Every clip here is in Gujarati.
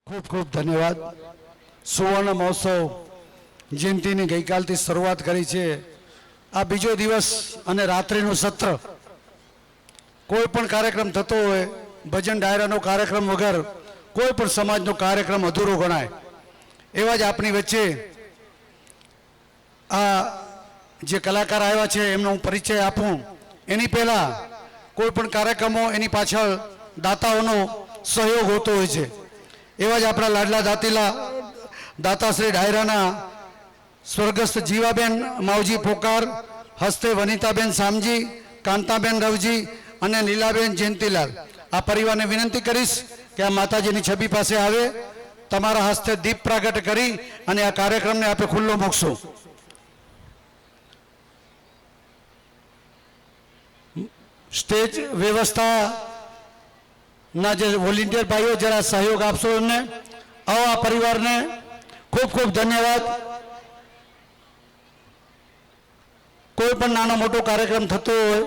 ખૂબ ખૂબ ધન્યવાદ. સુવર્ણ મહોત્સવ જયંતિની ગઈકાલથી શરૂઆત કરી છે. આ બીજો દિવસ અને રાત્રિનું સત્ર. કોઈ પણ કાર્યક્રમ થતો હોય, ભજન ડાયરાનો કાર્યક્રમ વગર કોઈ પણ સમાજનો કાર્યક્રમ અધૂરો ગણાય. એવા જ આપણી વચ્ચે આ જે કલાકાર આવ્યા છે એમનો હું પરિચય આપું. એની પહેલાં કોઈ પણ કાર્યક્રમો એની પાછળ દાતાઓનો સહયોગ હોતો હોય છે. એવા જ આપણા લાડલા દાતાશ્રી ડાયરાના સ્વર્ગસ્થ જીવાબેન માવજી પોકાર, હસ્તે વનિતાબેન સામજી, કાંતાબેન રવજી અને લીલાબેન જયંતિલાલ. આ પરિવારને વિનંતી કરીશ કે આ માતાજીની છબી પાસે આવે, તમારા હસ્તે દીપ પ્રાગટ કરી અને આ કાર્યક્રમને આપણે ખુલ્લો મૂકશું. સ્ટેજ વ્યવસ્થાના જે વોલેન્ટિયર ભાઈઓ જરા સહયોગ આપશો એમને. આવો આ પરિવારને ખૂબ ખૂબ ધન્યવાદ. કોઈ પણ નાનો મોટો કાર્યક્રમ થતો હોય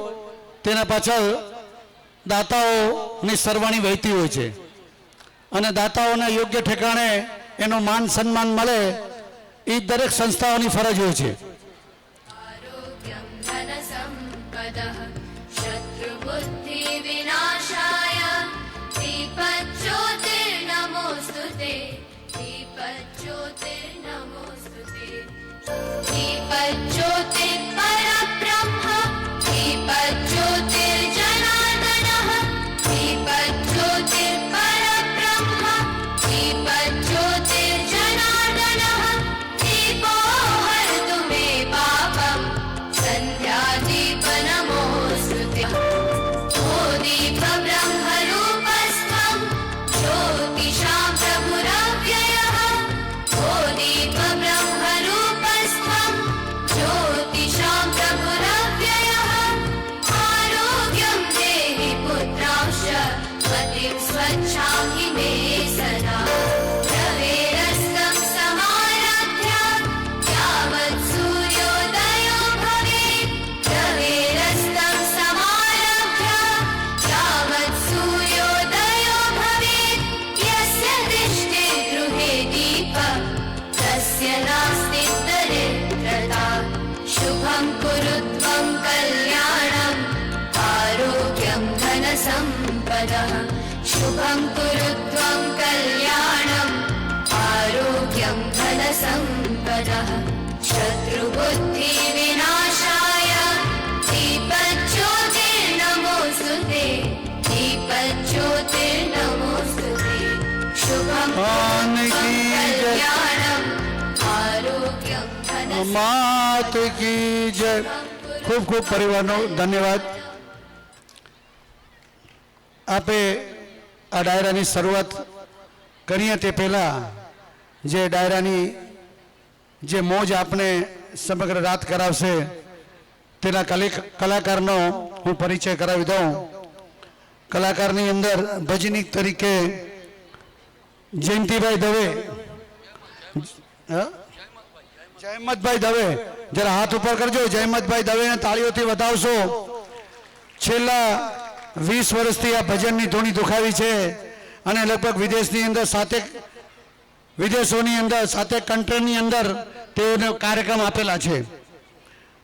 તેના પાછળ દાતાઓની સરવાણી વહેતી હોય છે અને દાતાઓને યોગ્ય ઠેકાણે એનો માન સન્માન મળે એ દરેક સંસ્થાઓની ફરજ હોય છે. शुभं कुरु त्वं कल्याणम् आरोग्यं धनसम्पदः शत्रुबुद्धिविनाशाय दीपज्योतिर्नमोऽस्तुते दीपज्योतिर्नमोऽस्तुते शुभं कल्याणम् आरोग्यं માત કી જય. ખૂબ ખૂબ પરિવારનો ધન્યવાદ. આપે આ ડાયરાની શરૂઆત કરીએ તે પહેલાં જે ડાયરાની જે મોજ આપણે સમગ્ર રાત કરાવશે તેના કલાકારનો હું પરિચય કરાવી દઉં. કલાકારની અંદર ભજનીક તરીકે જયંતિભાઈ દવે, જયમતભાઈ દવે, જરા હાથ ઉપર કરજો. જયમતભાઈ દવેને તાળીઓથી વધાવશો. છેલ્લા 20 વર્ષથી આ ભજનની ધૂણી દુખાવી છે અને લગભગ વિદેશની અંદર વિદેશોની અંદર 7 કન્ટ્રીની અંદર તેઓને કાર્યક્રમ આપેલા છે.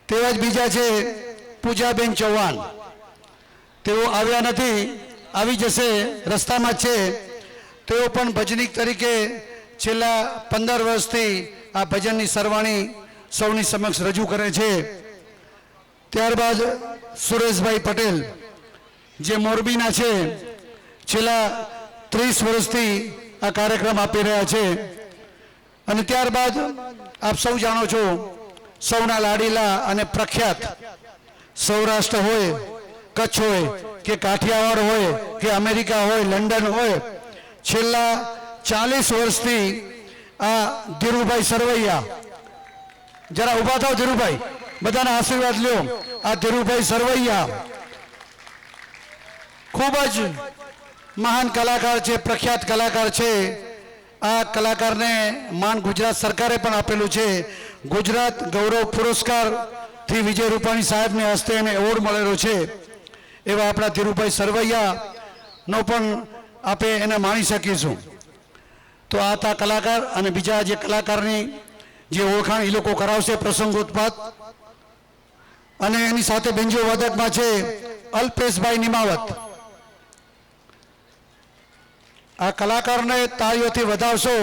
તેવા જ બીજા છે પૂજાબેન ચૌહાણ. તેઓ આવ્યા નથી, આવી જશે, રસ્તામાં જ છે. તેઓ પણ ભજનીક તરીકે છેલ્લા 15 વર્ષથી આ ભજનની સરવાણી સૌની સમક્ષ રજૂ કરે છે. ત્યારબાદ સુરેશભાઈ પટેલ જે મોરબીના છે, છેલ્લા 30 વર્ષથી આ કાર્યક્રમ આપી રહ્યા છે. અને ત્યારબાદ આપ સૌ જાણો છો, સૌના લાડીલા અને પ્રખ્યાત સૌરાષ્ટ્ર હોય, કચ્છ હોય કે કાઠિયાવાડ હોય કે અમેરિકા હોય, લંડન હોય, છેલ્લા 40 વર્ષથી આ ધીરુભાઈ સરવૈયા, જરા ઊભા થાવ ધીરુભાઈ, બધાના આશીર્વાદ લ્યો. આ ધીરુભાઈ સરવૈયા ખૂબ જ મહાન કલાકાર છે, પ્રખ્યાત કલાકાર છે. આ કલાકારને માન ગુજરાત સરકારે પણ આપેલું છે. ગુજરાત ગૌરવ પુરસ્કારથી વિજય રૂપાણી સાહેબને હસ્તે એને એવોર્ડ મળેલો છે. એવા આપણા ધીરુભાઈ સરવૈયાનો પણ આપણે એને માણી શકીશું. તો આ હતા કલાકાર અને બીજા જે કલાકારની જે ઓળખાણ એ લોકો કરાવશે પ્રસંગોત્પાદ. અને એની સાથે બેન્જો વાદકમાં છે અલ્પેશભાઈ નિમાવત. આ કલાકારને તાળીઓથી વધાવશો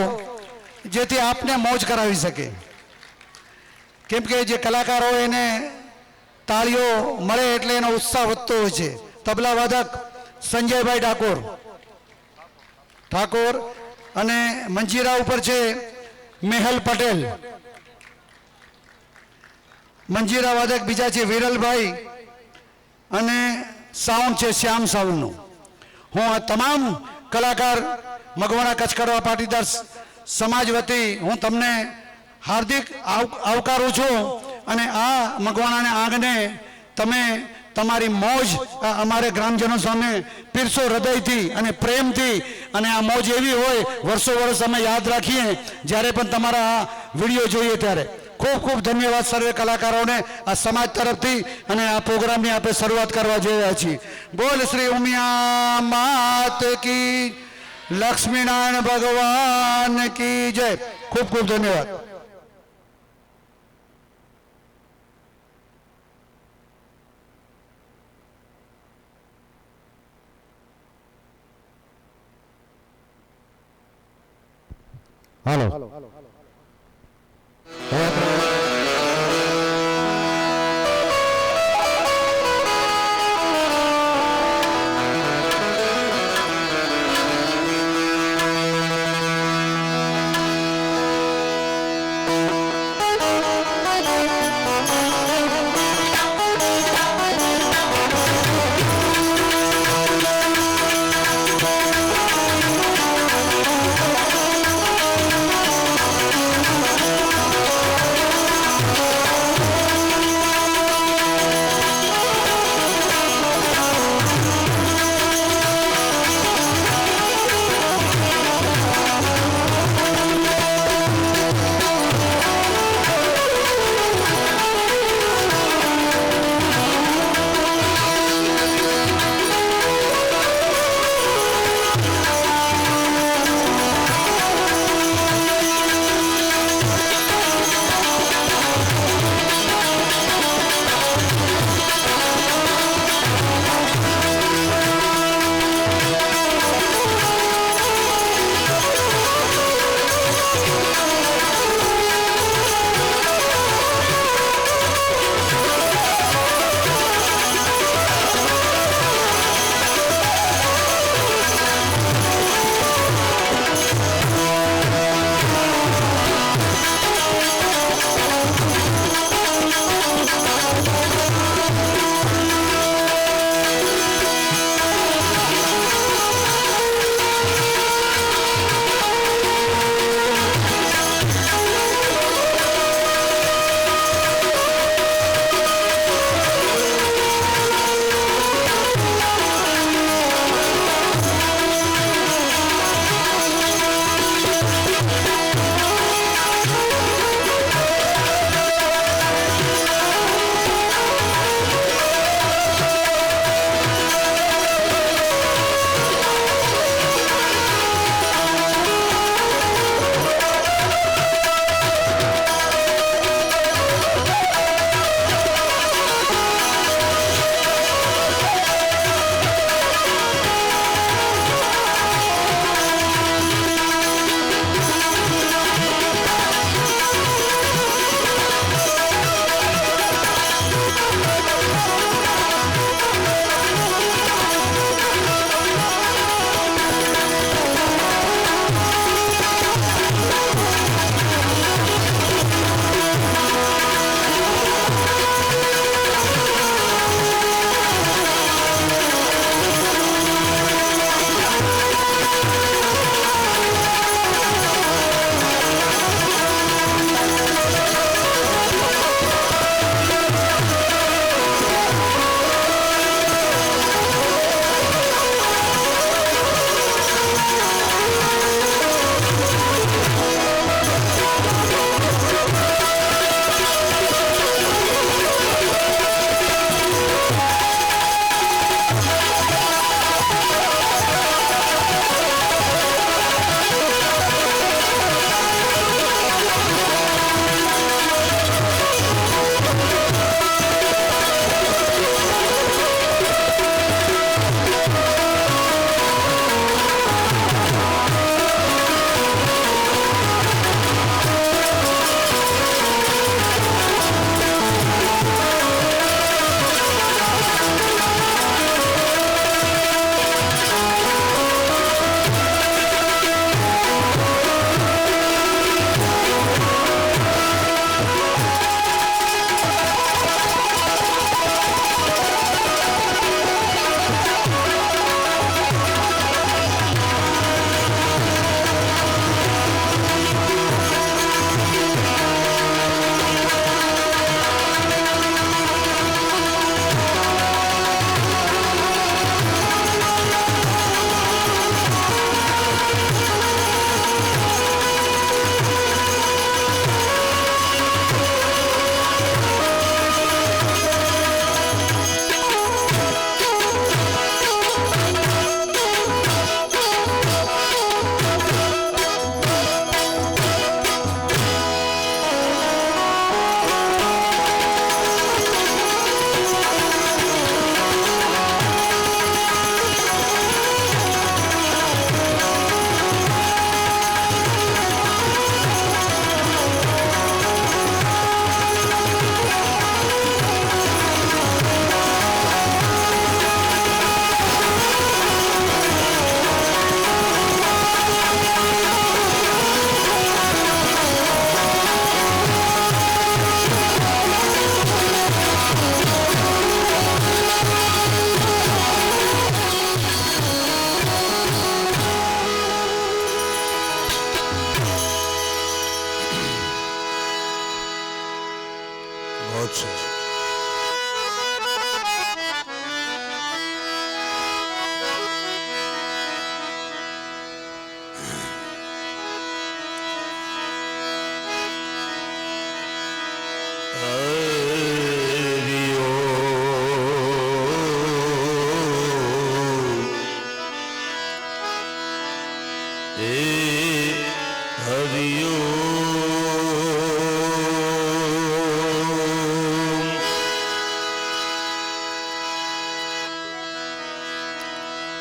જેથી આપને મોજ કરાવી શકે, કેમ કે જે કલાકાર હોય એને તાળીઓ મળે એટલે એનો ઉત્સાહ વધતો હોય છે. તબલા વાદક સંજયભાઈ ઠાકોર અને મંજીરા ઉપર છે મેહલ પટેલ. મંજીરા વાદક બીજા છે વિરલભાઈ અને સાઉન્ડ છે શ્યામ સાઉન્ડનું. હું આ તમામ કલાકાર મગવાણા કચ્છ કડવા પાટીદાર સમાજ વતી હું તમને હાર્દિક આવકારું છું. અને આ મગવાણાને આંગણે તમે તમારી મોજ અમારે ગ્રામજનો સામે પીરસો હૃદયથી અને પ્રેમથી. અને આ મોજ એવી હોય વર્ષો વર્ષ અમે યાદ રાખીએ જ્યારે પણ તમારા આ વિડીયો જોઈએ ત્યારે. ખૂબ ખૂબ ધન્યવાદ સર્વે કલાકારોને આ સમાજ તરફથી. અને આ પ્રોગ્રામની આપણે શરૂઆત કરવા જઈ રહ્યા છીએ. બોલ શ્રી ઉમિયા માત કી, લક્ષ્મીનારાયણ ભગવાન કી જય. ખૂબ ખૂબ ધન્યવાદ. હાલો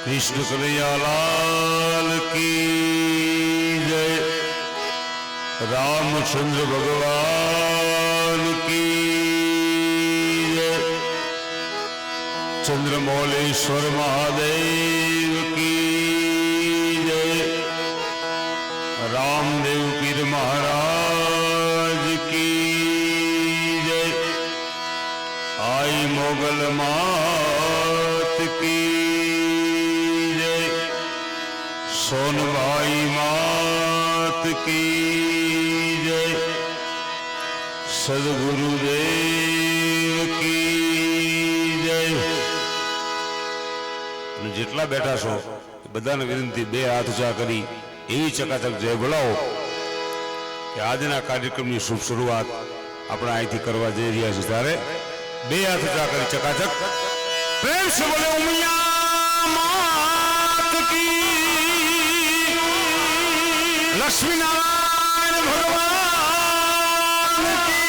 कृष्ण कन्हैयालाल की जय। रामचंद्र भगवान की जय। चंद्रमौलेश्वर महादेव की जय। रामदेव पीर महाराज की जय। आई मोगल मात की जय। सोनभाई मात की जय। सदगुरुदेव की जय। જેટલા બેઠા છો બધાને વિનંતી, બે હાથ ઊંચા કરી એવી ચકાચક જય બોલાવો કે આજના કાર્યક્રમની શુભ શરૂઆત આપણે અહીંથી કરવા જઈ રહ્યા છીએ। ત્યારે બે હાથ ઊંચા કરી ચકાચક પ્રેમ સે બોલે ઉમિયા માત કી, લક્ષ્મી નારાયણ ભગવાન કી।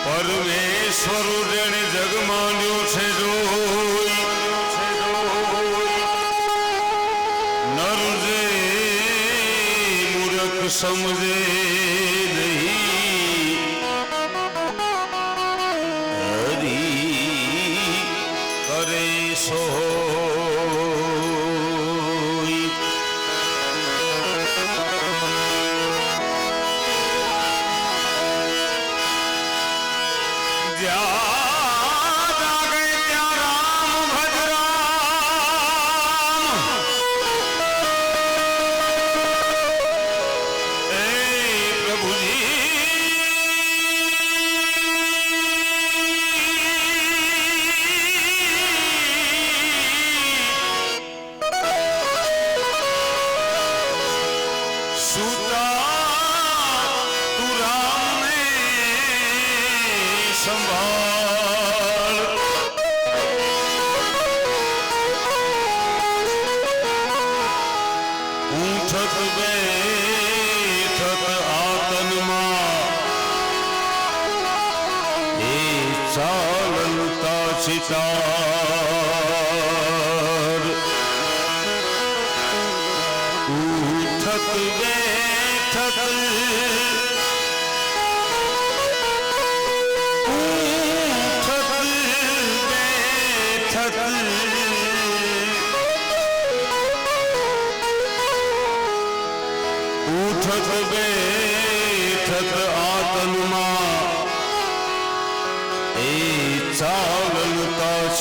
और से समझे नहीं हरि करे सो सितार उठत बैठत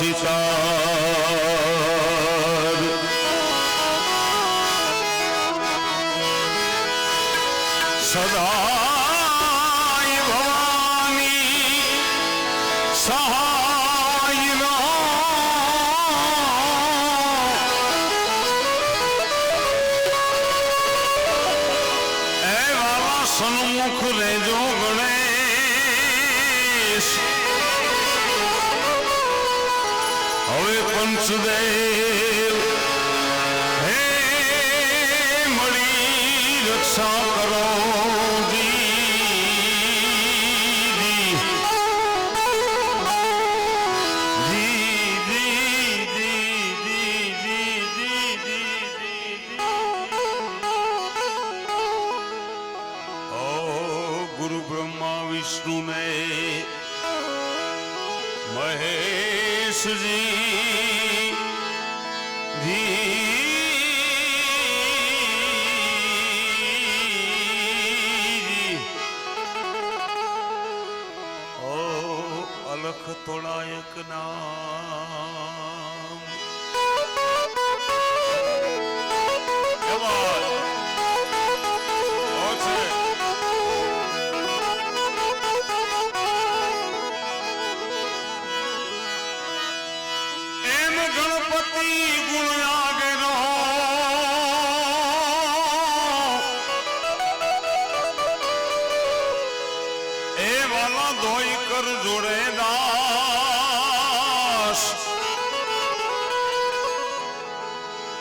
સિતાર સદાય ભવાની સહાય એ વાલા સન્મુખ રેજો ગણેશ હવે પંચદેવ હે મળી રક્ષા કરો વિષ્ણુ ને મહેશજી ઓ અલખ તોળાયક નામ ગણપતિ ગુણ આગેનો એ વાલા ધોઈ કર જોડે દાસ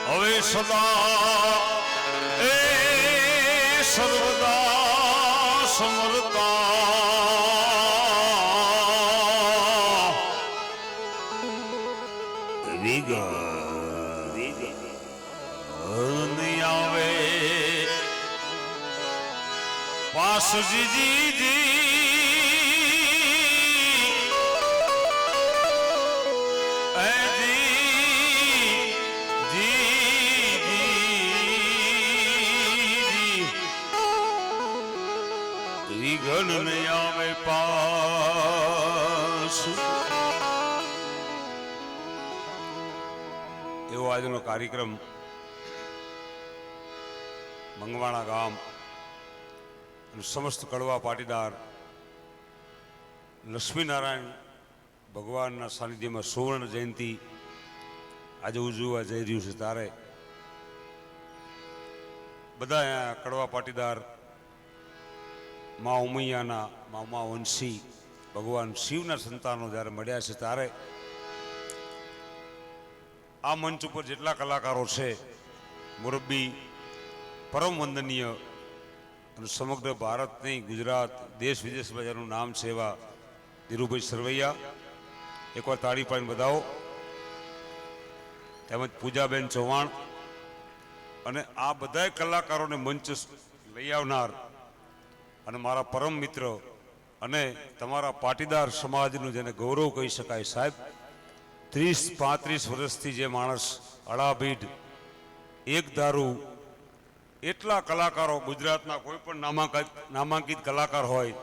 હવે સદા એ સર્વદા સમરતા આવે પાસજી વિઘન ને આવે પાસ એવો આજનો કાર્યક્રમ મંગવાણા ગામ અને સમસ્ત કડવા પાટીદાર લક્ષ્મીનારાયણ ભગવાનના સાનિધ્યમાં સુવર્ણ જયંતિ આજે ઉજવવા જઈ રહ્યું છે ત્યારે બધા અહીંયા કડવા પાટીદાર મા ઉમૈયાના મા વંશી ભગવાન શિવના સંતાનો જ્યારે મળ્યા છે ત્યારે આ મંચ ઉપર જેટલા કલાકારો છે મુરબ્બી પરમ વંદનીય અને સમગ્ર ભારતની ગુજરાત દેશ વિદેશમાં જેનું નામ છે એવા ધીરુભાઈ સરવૈયા એકવાર તાળી પાડીને બધાવો તેમજ પૂજાબેન ચૌહાણ અને આ બધા કલાકારોને મંચ લઈ આવનાર અને મારા પરમ મિત્ર અને તમારા પાટીદાર સમાજનું જેને ગૌરવ કહી શકાય સાહેબ 30-35 વર્ષથી જે માણસ અડાભીડ એક ધારું એટલા કલાકારો ગુજરાતના કોઈ પણ નામાંકિત કલાકાર હોય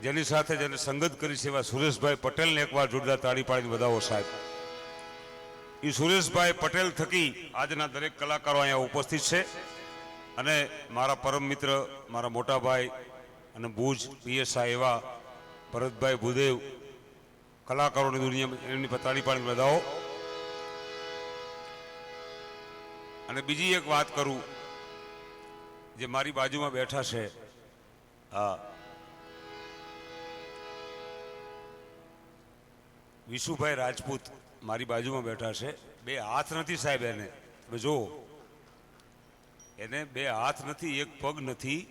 જેની સાથે જેને સંગત કરી છે એવા સુરેશભાઈ પટેલને એકવાર જોરદાર તાળી પાડીને બધાવો સાહેબ. એ સુરેશભાઈ પટેલ થકી આજના દરેક કલાકારો અહીંયા ઉપસ્થિત છે અને મારા પરમ મિત્ર મારા મોટા ભાઈ અને ભુજ પીએસઆઈ એવા ભરતભાઈ ભૂદેવ કલાકારોની દુનિયા એમની પર તાળી પાડીને બધાવો. અને બીજી એક વાત કરું જે મારી બાજુમાં બેઠા છે હા વિશુભાઈ રાજપૂત મારી બાજુમાં બેઠા છે. બે હાથ નથી સાહેબ એને તમે જુઓ એને બે હાથ નથી એક પગ નથી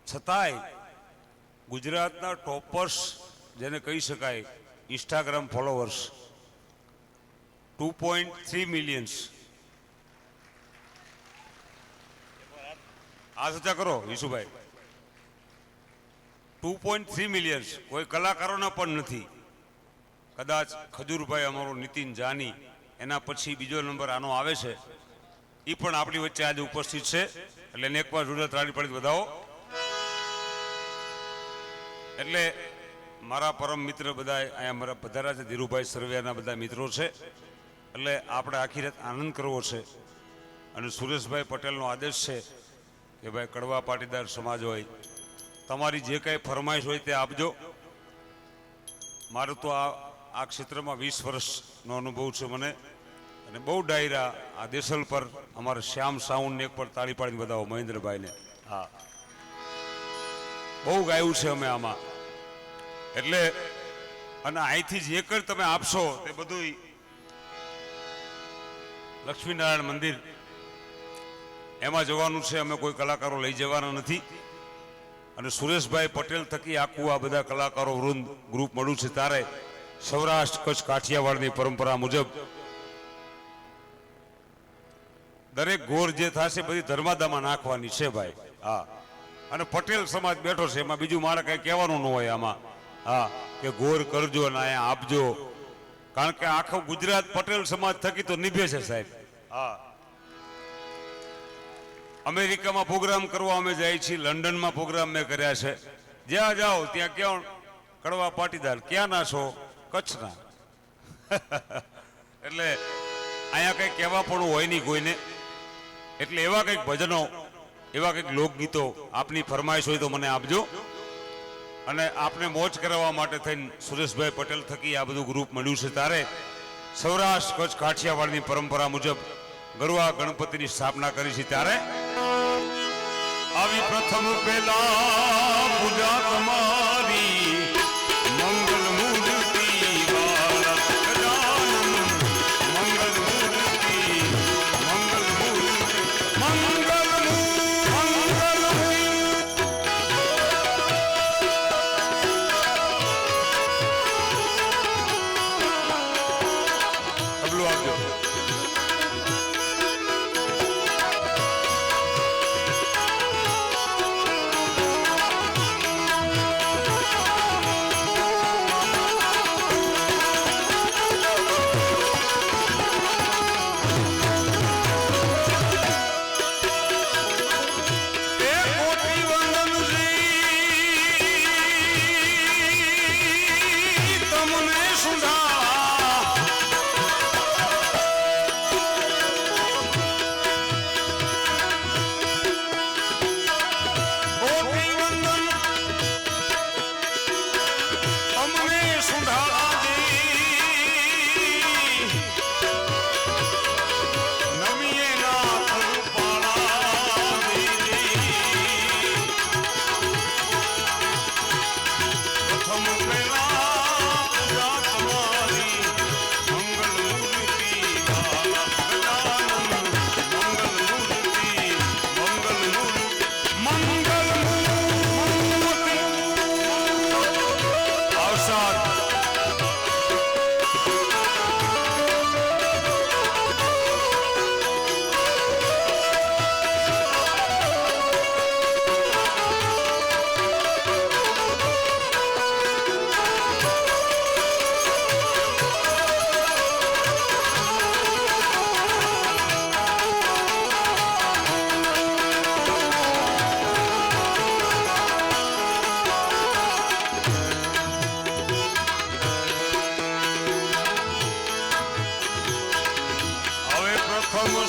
છતાંય ગુજરાતના ટોપર્સ જેને કહી શકાય ઇન્સ્ટાગ્રામ ફોલોવર્સ 2.3 મિલિયન્સ આ સચા કરો વિશુભાઈ 2.3 મિલિયન્સ કોઈ કલાકારોના પણ નથી. કદાચ ખજૂરભાઈ અમારો નીતિન જાની એના પછી બીજો નંબર આનો આવે છે એ પણ આપણી વચ્ચે આજે ઉપસ્થિત છે એટલે એને એકવાર જોરદાર તાળી પાડી બધાવો. એટલે મારા પરમ મિત્ર બધા અહીંયા મારા પધારા છે, ધીરુભાઈ સરવૈયાના બધા મિત્રો છે, એટલે આપણે આખી રાત આનંદ કરવો છે. અને સુરેશભાઈ પટેલનો આદેશ છે કે ભાઈ કડવા પાટીદાર સમાજ હોય, તમારી જે કાંઈ ફરમાઈશ હોય તે આપજો. મારું તો આ ક્ષેત્રમાં 20 વર્ષનો અનુભવ છે મને, અને બહુ ડાયરા આ દેસલ પર અમારે શ્યામ સાઉન્ડને એક પર તાળી પાડીને બતાવો મહેન્દ્રભાઈને. હા, બહુ ગાયું છે અમે આમાં. એટલે અને અહીંથી જે કઈ તમે આપશો તે બધું લક્ષ્મીનારાયણ મંદિર એમાં જવાનું છે. અમે કોઈ કલાકારો લઈ જવાના નથી. અને સુરેશભાઈ પટેલ થકી આખું આ બધા કલાકારો વૃંદ ગ્રુપ મળ્યું છે, ત્યારે સૌરાષ્ટ્ર કચ્છ કાઠિયાવાડની પરંપરા મુજબ દરેક ગોર જે થશે બધી ધર્માદામાં નાખવાની છે ભાઈ. હા, અને પટેલ સમાજ બેઠો છે, એમાં બીજું મારે કઈ કહેવાનું ન હોય આમાં. હા, કે ગોર કરજો અને અહીંયા આપજો, કારણ કે આખો ગુજરાત પટેલ સમાજ થકી તો નિભે છે સાહેબ. હા, અમેરિકામાં પ્રોગ્રામ કરવા અમે જાય છીએ, લંડનમાં પ્રોગ્રામ મેં કર્યા છે. જ્યાં જાઓ ત્યાં ક્યાં કડવા પાટીદાર, ક્યાં ના છો? કચ્છના. એટલે અહીંયા કંઈક કહેવા પણ હોય નહીં કોઈને. એટલે એવા કંઈક ભજનો, એવા કંઈક લોકગીતો આપની ફરમાઈશ હોય તો મને આપજો. અને આપને મોજ કરાવવા માટે થઈને સુરેશભાઈ પટેલ થકી આ બધું ગ્રુપ મળ્યું છે, ત્યારે સૌરાષ્ટ્ર કચ્છ કાઠિયાવાડની પરંપરા મુજબ ગરવા ગણપતિની સ્થાપના કરી છે. ત્યારે આવી પ્રથમ પેલા પૂજા તમારી મંગલ મૂર્તિ વાળા ગજાનન, મંગલ મૂર્તિ, મંગલ મૂર્તિ, મંગલ તબલું આપજો.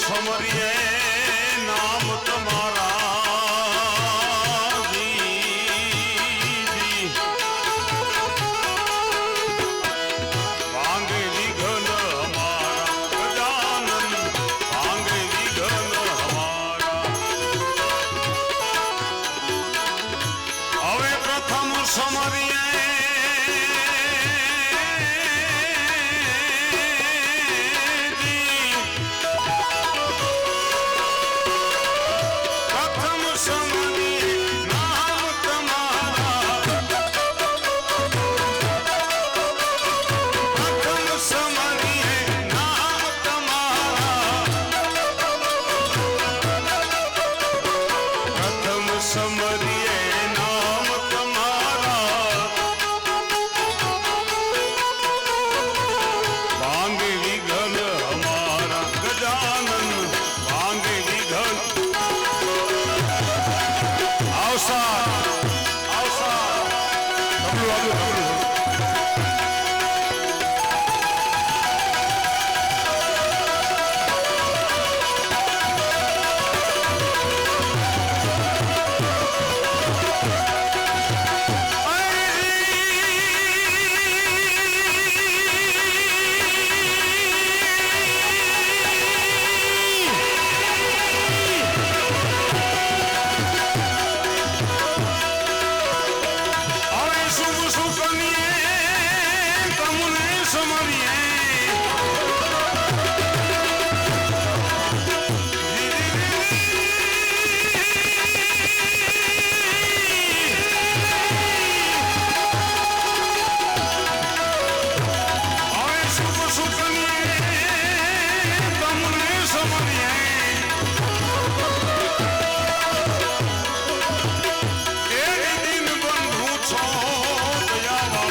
સમરીએ નામ તમારા જી, ભાંગે વિઘન હમારા ગજાનન, ભાંગે વિઘન હમારા. હવે પ્રથમ સમરીએ આવસા આવસા. સુકનીએ તમને સમરીએ દયા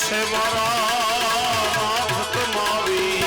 છે મારા નાથ તમારી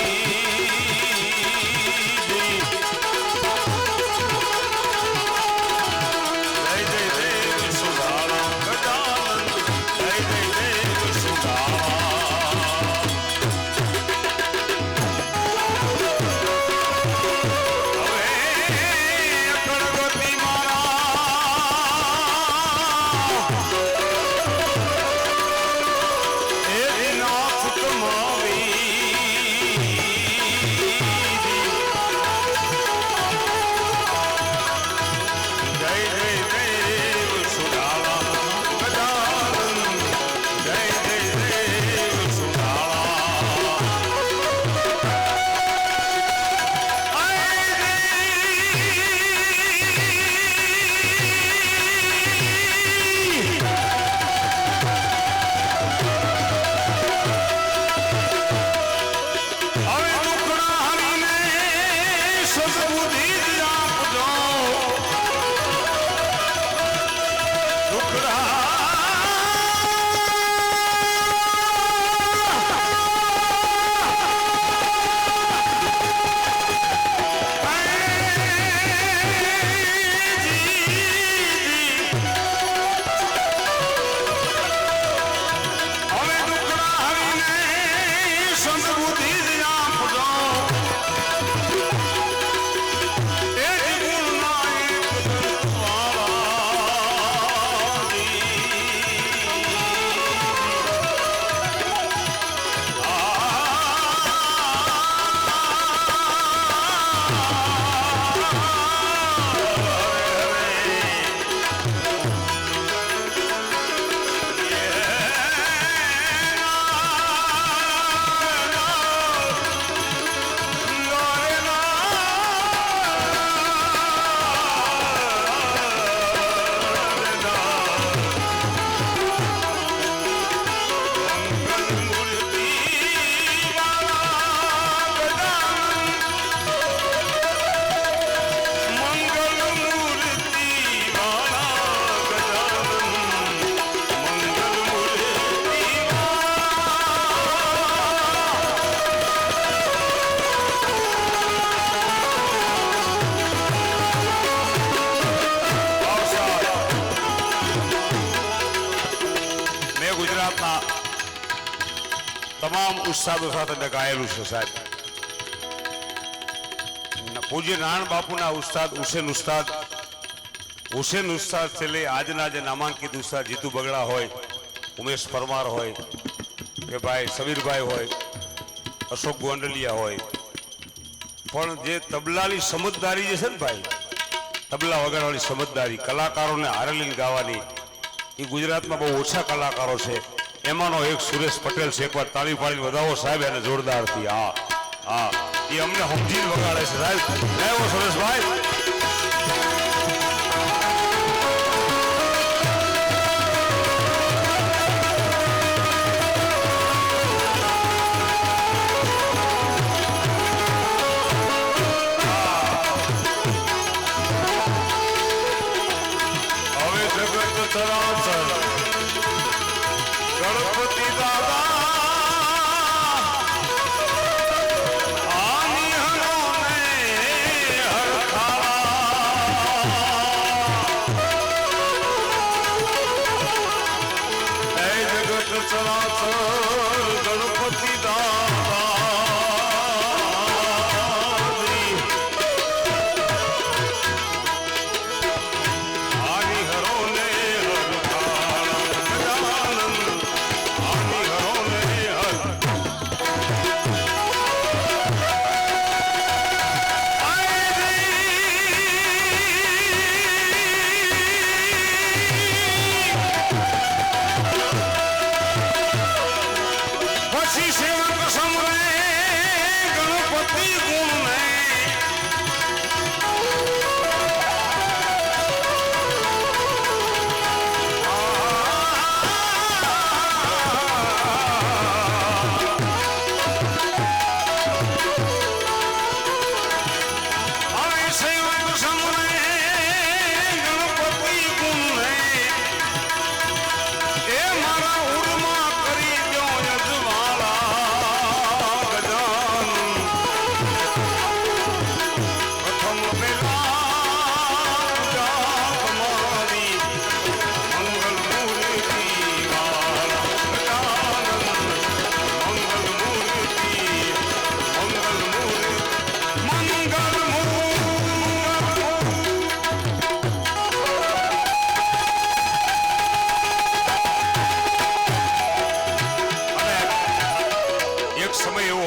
તમામ ઉસ્તાદો સાથે મેં ગાયેલું છે સાહેબ. પૂજ્ય નારાયણ બાપુના ઉસ્તાદ હુસેન ઉસ્તાદ છેલ્લે આજના જે નામાંકિત ઉસ્તાદ જીતુ બગડા હોય, ઉમેશ પરમાર હોય કે ભાઈ સમીરભાઈ હોય, અશોક ગોંડલિયા હોય, પણ જે તબલાની સમજદારી જે છે ને ભાઈ, તબલા વગાડવાની સમજદારી, કલાકારોને હારેલીને ગાવાની, એ ગુજરાતમાં બહુ ઓછા કલાકારો છે. એમાંનો એક સુરેશ પટેલ છે. એકવાર તાળી પાડીને વધાવો સાહેબ એને જોરદારથી. હા હા, એ અમને સમજીને વગાડે છે સાહેબ. એવો સુરેશભાઈ. હવે જગત ચરાચર ગણપતિ દાદા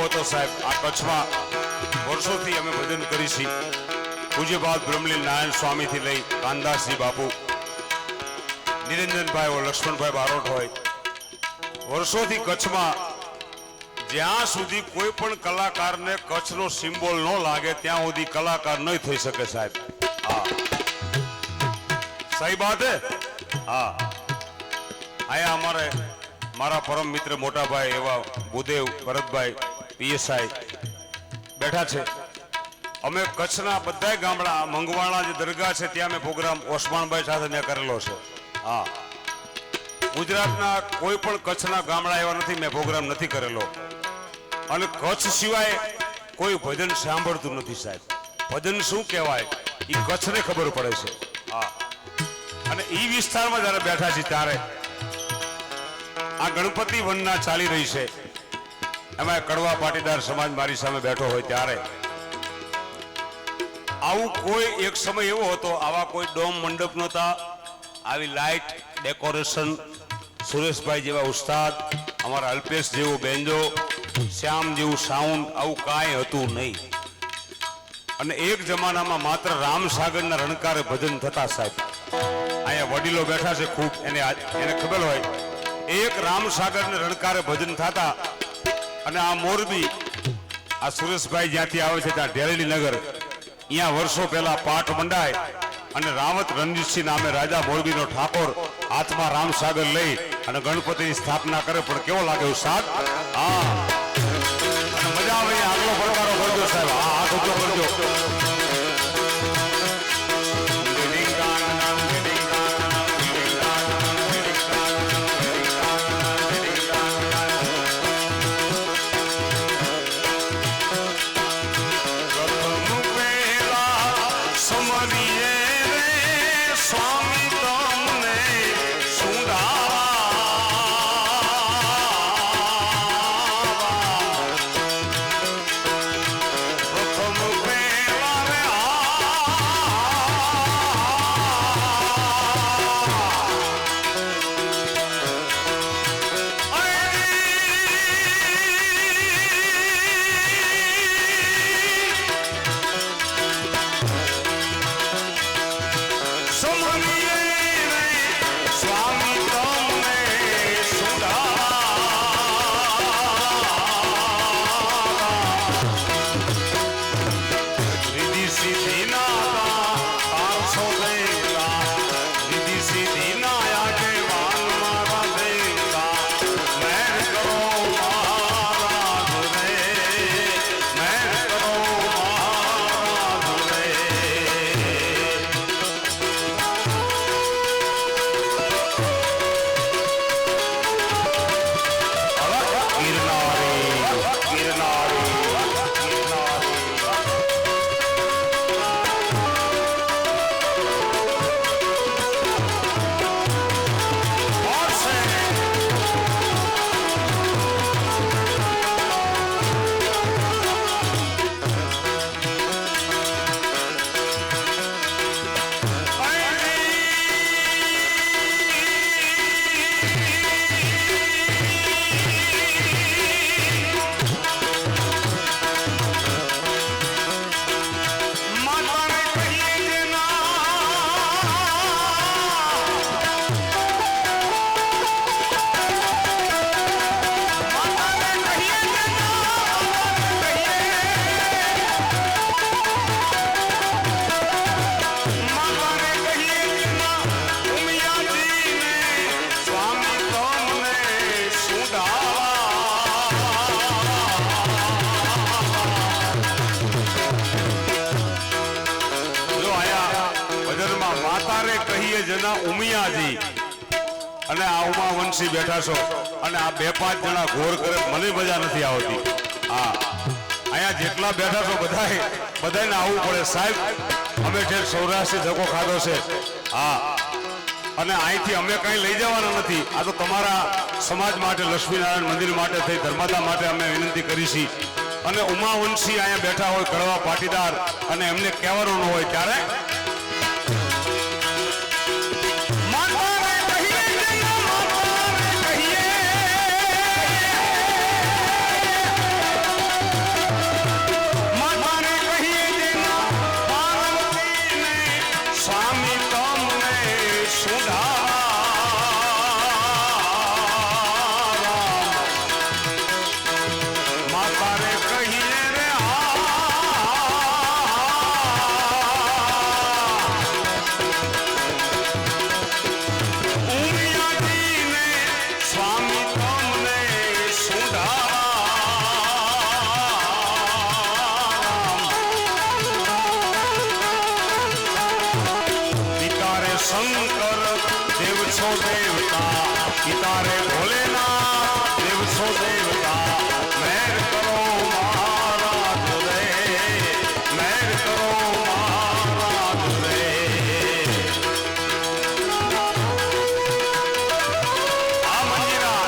હતો સાહેબ, આ કચ્છમાં વર્ષોથી અમે ભજન કરી છીએ. પૂજ્યપાદ બ્રહ્મલીન નારાયણ સ્વામીથી લઈ કાનદાસજી બાપુ, નિરંજનભાઈ હોય, લક્ષ્મણભાઈ બારોટ હોય, વર્ષોથી કચ્છમાં જ્યાં સુધી કોઈ પણ કલાકારને કચ્છનો સિમ્બોલ ન લાગે ત્યાં સુધી કલાકાર નહીં થઈ શકે સાહેબ. હા, સહી બાત હે. હા, આયા અમારે મારા પરમ મિત્ર મોટાભાઈ એવા ભૂદેવ ભરતભાઈ પીએસઆઈ બેઠા છે. અમે કચ્છના બધા ગામડા, મંગવાણા જે દરગાહ છે ત્યાં મેં પ્રોગ્રામ ઓસમાણભાઈ સાથે મેં કરેલો છે. હા, ગુજરાતના કોઈ પણ કચ્છના ગામડા એવા નથી મેં પ્રોગ્રામ નથી કરેલો. અને કચ્છ સિવાય કોઈ ભજન સાંભળતું નથી સાહેબ. ભજન શું કહેવાય એ કચ્છને ખબર પડે છે. હા, અને એ વિસ્તારમાં જયારે બેઠા છે ત્યારે આ ગણપતિ વંદના ચાલી રહી છે, એમાં કડવા પાટીદાર સમાજ મારી સામે બેઠો હોય ત્યારે આવું કોઈ એક સમય એવો હતો, આવા કોઈ ડોમ મંડપ નહોતા, આવી લાઇટ ડેકોરેશન, સુરેશભાઈ જેવા ઉસ્તાદ, અમારા અલ્પેશ જેવો બેન્જો, શ્યામ જેવું સાઉન્ડ, આવું કાંઈ હતું નહીં. અને એક જમાનામાં માત્ર રામસાગરના રણકારે ભજન થતા સાહેબ. અહીંયા વડીલો બેઠા છે ખૂબ, એને ખબર હોય, એક રામસાગરને રણકારે ભજન થતા. અને આ મોરબી, આ સુરેશભાઈ જ્યાંથી આવે છે ત્યાં ઢેરેલી નગર, અહીંયા વર્ષો પહેલા પાઠ મંડાય અને રાવત રણજીતસિંહ નામે રાજા મોરબીનો ઠાકોર હાથમાં રામસાગર લઈ અને ગણપતિની સ્થાપના કરે. પણ કેવો લાગે સાથ. હા, અને મજા આવે. આગલો પડકારો કરજો સાહેબ. હા, હાથ ઊંચો કરજો. ઉમિયાજી અને આ ઉમાવંશી બેઠા છો અને આ 2-5 જણા ઘોર કરે, મને મજા નથી આવતી. હા, અહીંયા જેટલા બેઠા છો બધાને આવવું પડે સાહેબ. અમે ઠેર સૌરાષ્ટ્ર ધક્કો ખાધો છે. હા, અને અહીંથી અમે કંઈ લઈ જવાના નથી. આ તો તમારા સમાજ માટે, લક્ષ્મીનારાયણ મંદિર માટે થઈ, ધર્માદા માટે અમે વિનંતી કરી છે. અને ઉમાવંશી અહીંયા બેઠા હોય, કડવા પાટીદાર, અને એમને કહેવાનું ન હોય ત્યારે તારે ભોલેનાથ દેવસો દેવતા મહેર કરો મારા જોડે મહેર કરો મારા જોડે આ મંજીરા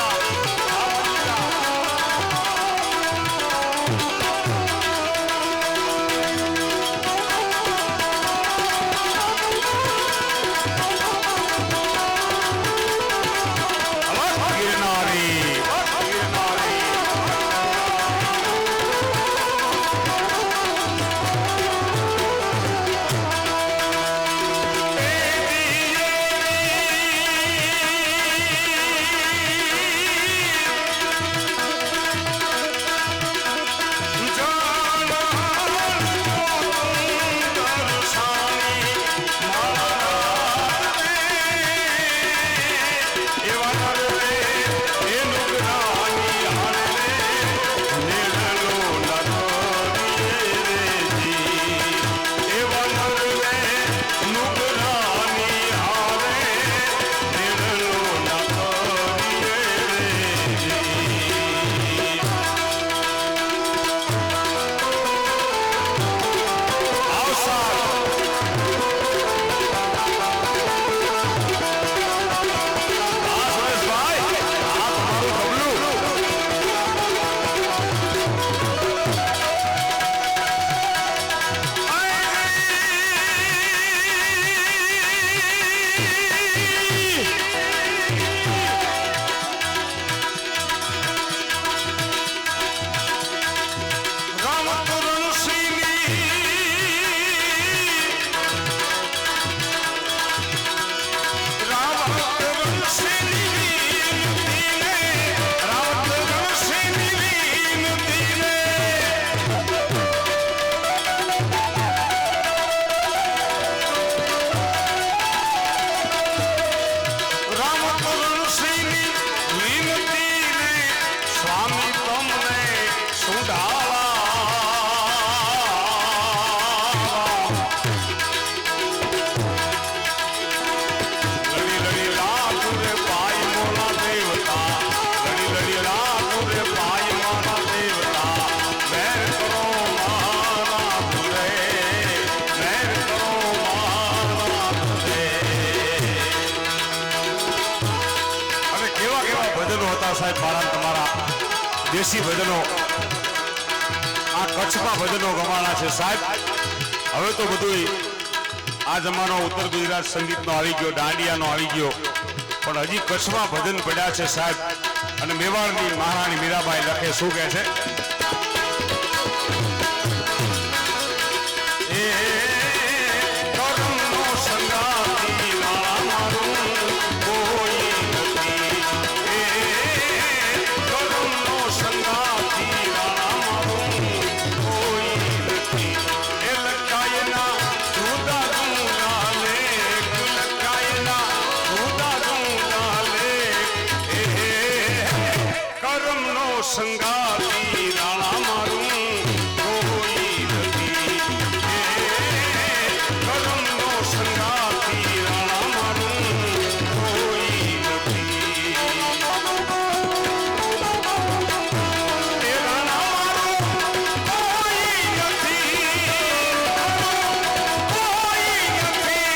સાહેબ મારા તમારા દેશી ભજનો આ કચ્છમાં ભજનો ગમાણા છે સાહેબ. હવે તો બધું આ જમાનો ઉત્તર ગુજરાત સંગીતનો આવી ગયો, દાંડિયાનો આવી ગયો, પણ હજી કચ્છમાં ભજન પડ્યા છે સાહેબ. અને મેવાડની મહારાણી મીરાબાઈ લખે શું કહે છે, સંગાતી રાણા મારું કોઈ નથી, કરમનો સંગાતી રાણા મારું કોઈ નથી, એ રાણા મારું કોઈ નથી, કોઈ નથી.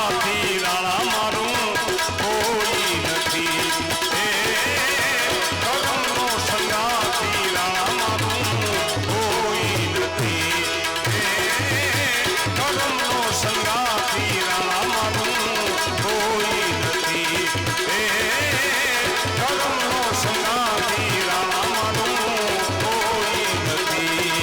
સંગાથી રાણા મારું કોઈ નથી એ કરમનો સંગાથી રાણા મારું કોઈ નથી એ કરમનો સંગાથી રાણા મારું કોઈ નથી એ કરમનો સંગાથી રાણા મારું કોઈ નથી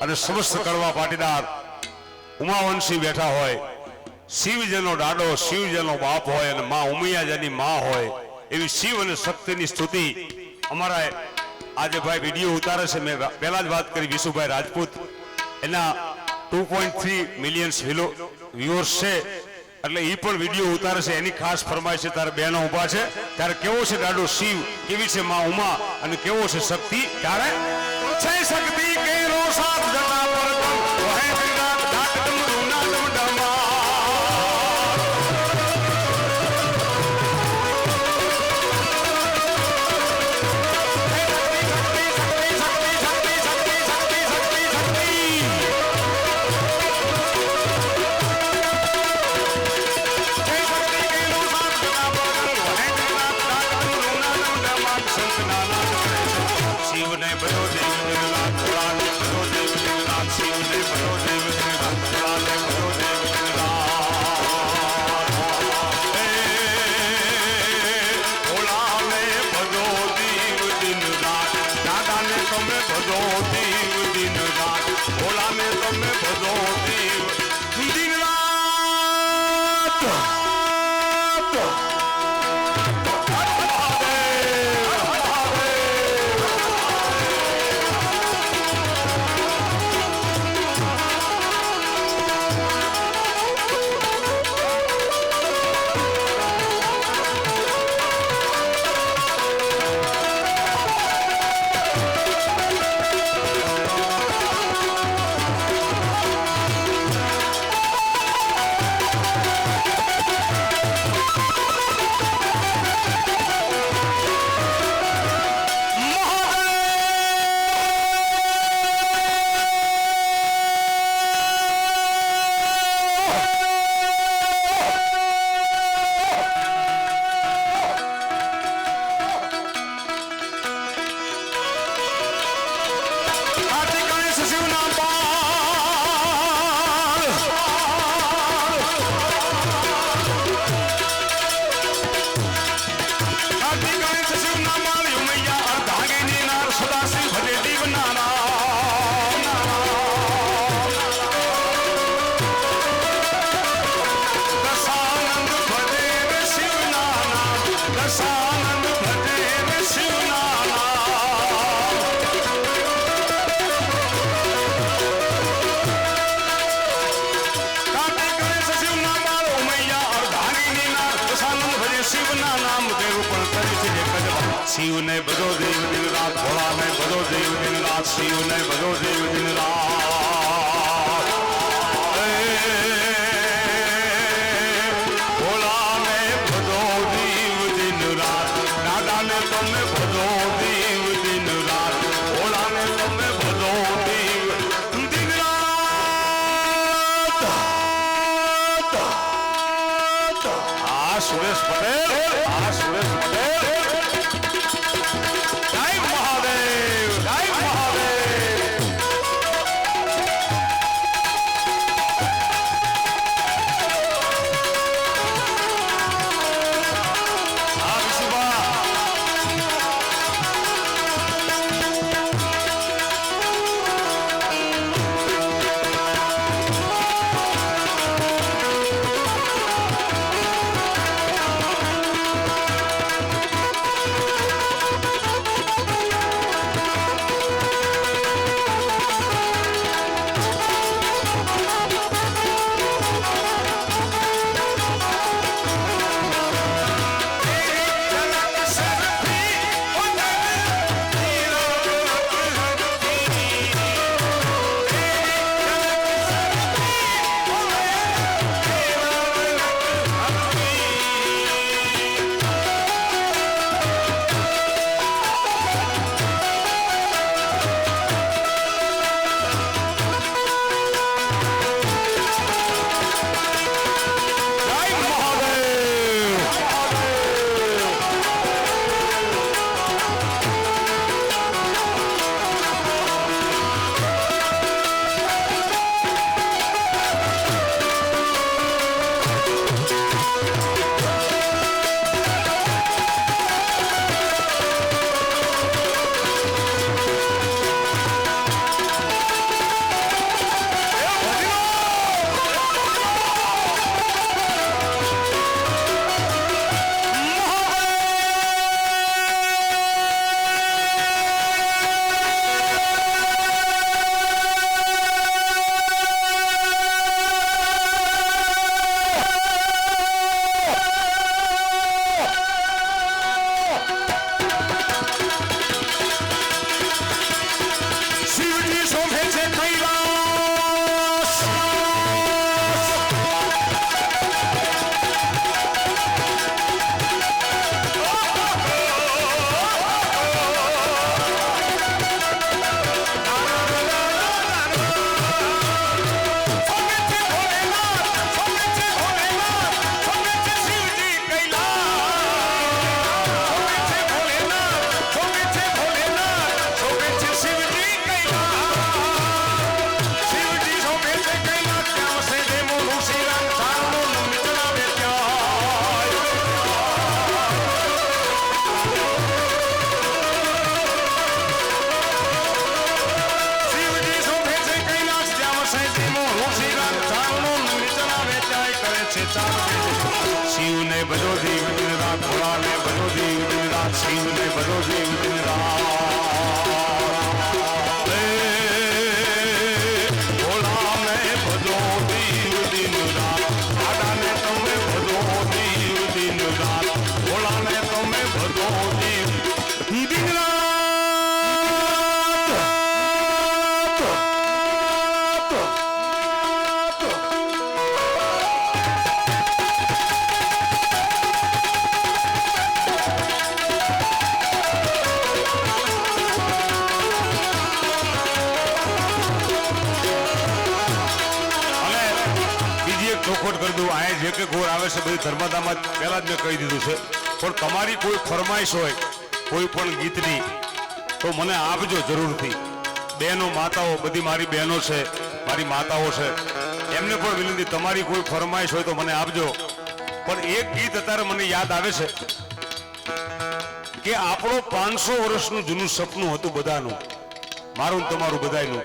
અને સમસ્ત કડવા પાટીદાર ઉમાવંશી બેઠા હોય, શિવ જેનો દાડો, શિવ જેનો બાપ હોય અને માં ઉમિયા જેની માં હોય, એવી શિવ અને શક્તિની સ્તુતિ અમારા આજે ભાઈ વિડીયો ઉતારે છે. મેં પહેલા જ વાત કરી, વિશુભાઈ રાજપૂત, એના 2.3 મિલિયન્સ વ્યુઅર્સ છે, એટલે એ પણ વિડીયો ઉતારે છે. એની ખાસ ફરમાય છે. તારે બહેનો ઊભા છે ત્યારે કેવો છે દાડો શિવ, કેવી છે માં ઉમા અને કેવો છે શક્તિ. ત્યારે છે શક્તિ કેરો સાત જણા પર વહે ગંગા ધાક ડમરૂ ના ડમડમા. શિવને બધો દેવ દેવનાથ, ભોળાને બધો દેવ દેવનાથ, શિવને બધો દેવ દેવનાથ, ભોળાને બધો દેવ દેવનાથ. હે ભોળાને બધો દેવ દિનરાત, દાદાને તમે બધો દેવ દિનરાત, ભોળાને તમે બધો દેવ દિનરાત. શિવને ભજો દેવ દિન રાત ભોલાને ભજો દેવ દિન રાત દાદાને તમે ભજો દેવ દિન રાત ભોલાને તમે ભજો દેવ દિન રાત આ સુરેશ પટેલ જય મહાદેવ જય મહાદેવ આ વિશુભા શિવને ભજો દેવ દિન રાત ભોળાને ભજો દેવ દિન રાત શિવને ભજો દેવ દિન રાત ભોળાને ભજો દેવ દિન રાત દાદાને તમે ભજો દેવ દિન રાત ભોળાને તમે ભજો દેવ દિન રાત ચોખવટ કરી દઉં અહીંયા જે કે ઘોર આવે છે બધી ધર્મદામાં પહેલા જ મેં કહી દીધું છે પણ તમારી કોઈ ફરમાઈશ હોય કોઈ પણ ગીતની તો મને આપજો જરૂરથી બહેનો માતાઓ બધી મારી બહેનો છે મારી માતાઓ છે એમને પણ વિનંતી તમારી કોઈ ફરમાઈશ હોય તો મને આપજો પણ એક ગીત અત્યારે મને યાદ આવે છે કે આપણો 500 વર્ષનું જૂનું સપનું હતું બધાનું મારું ને તમારું બધાયનું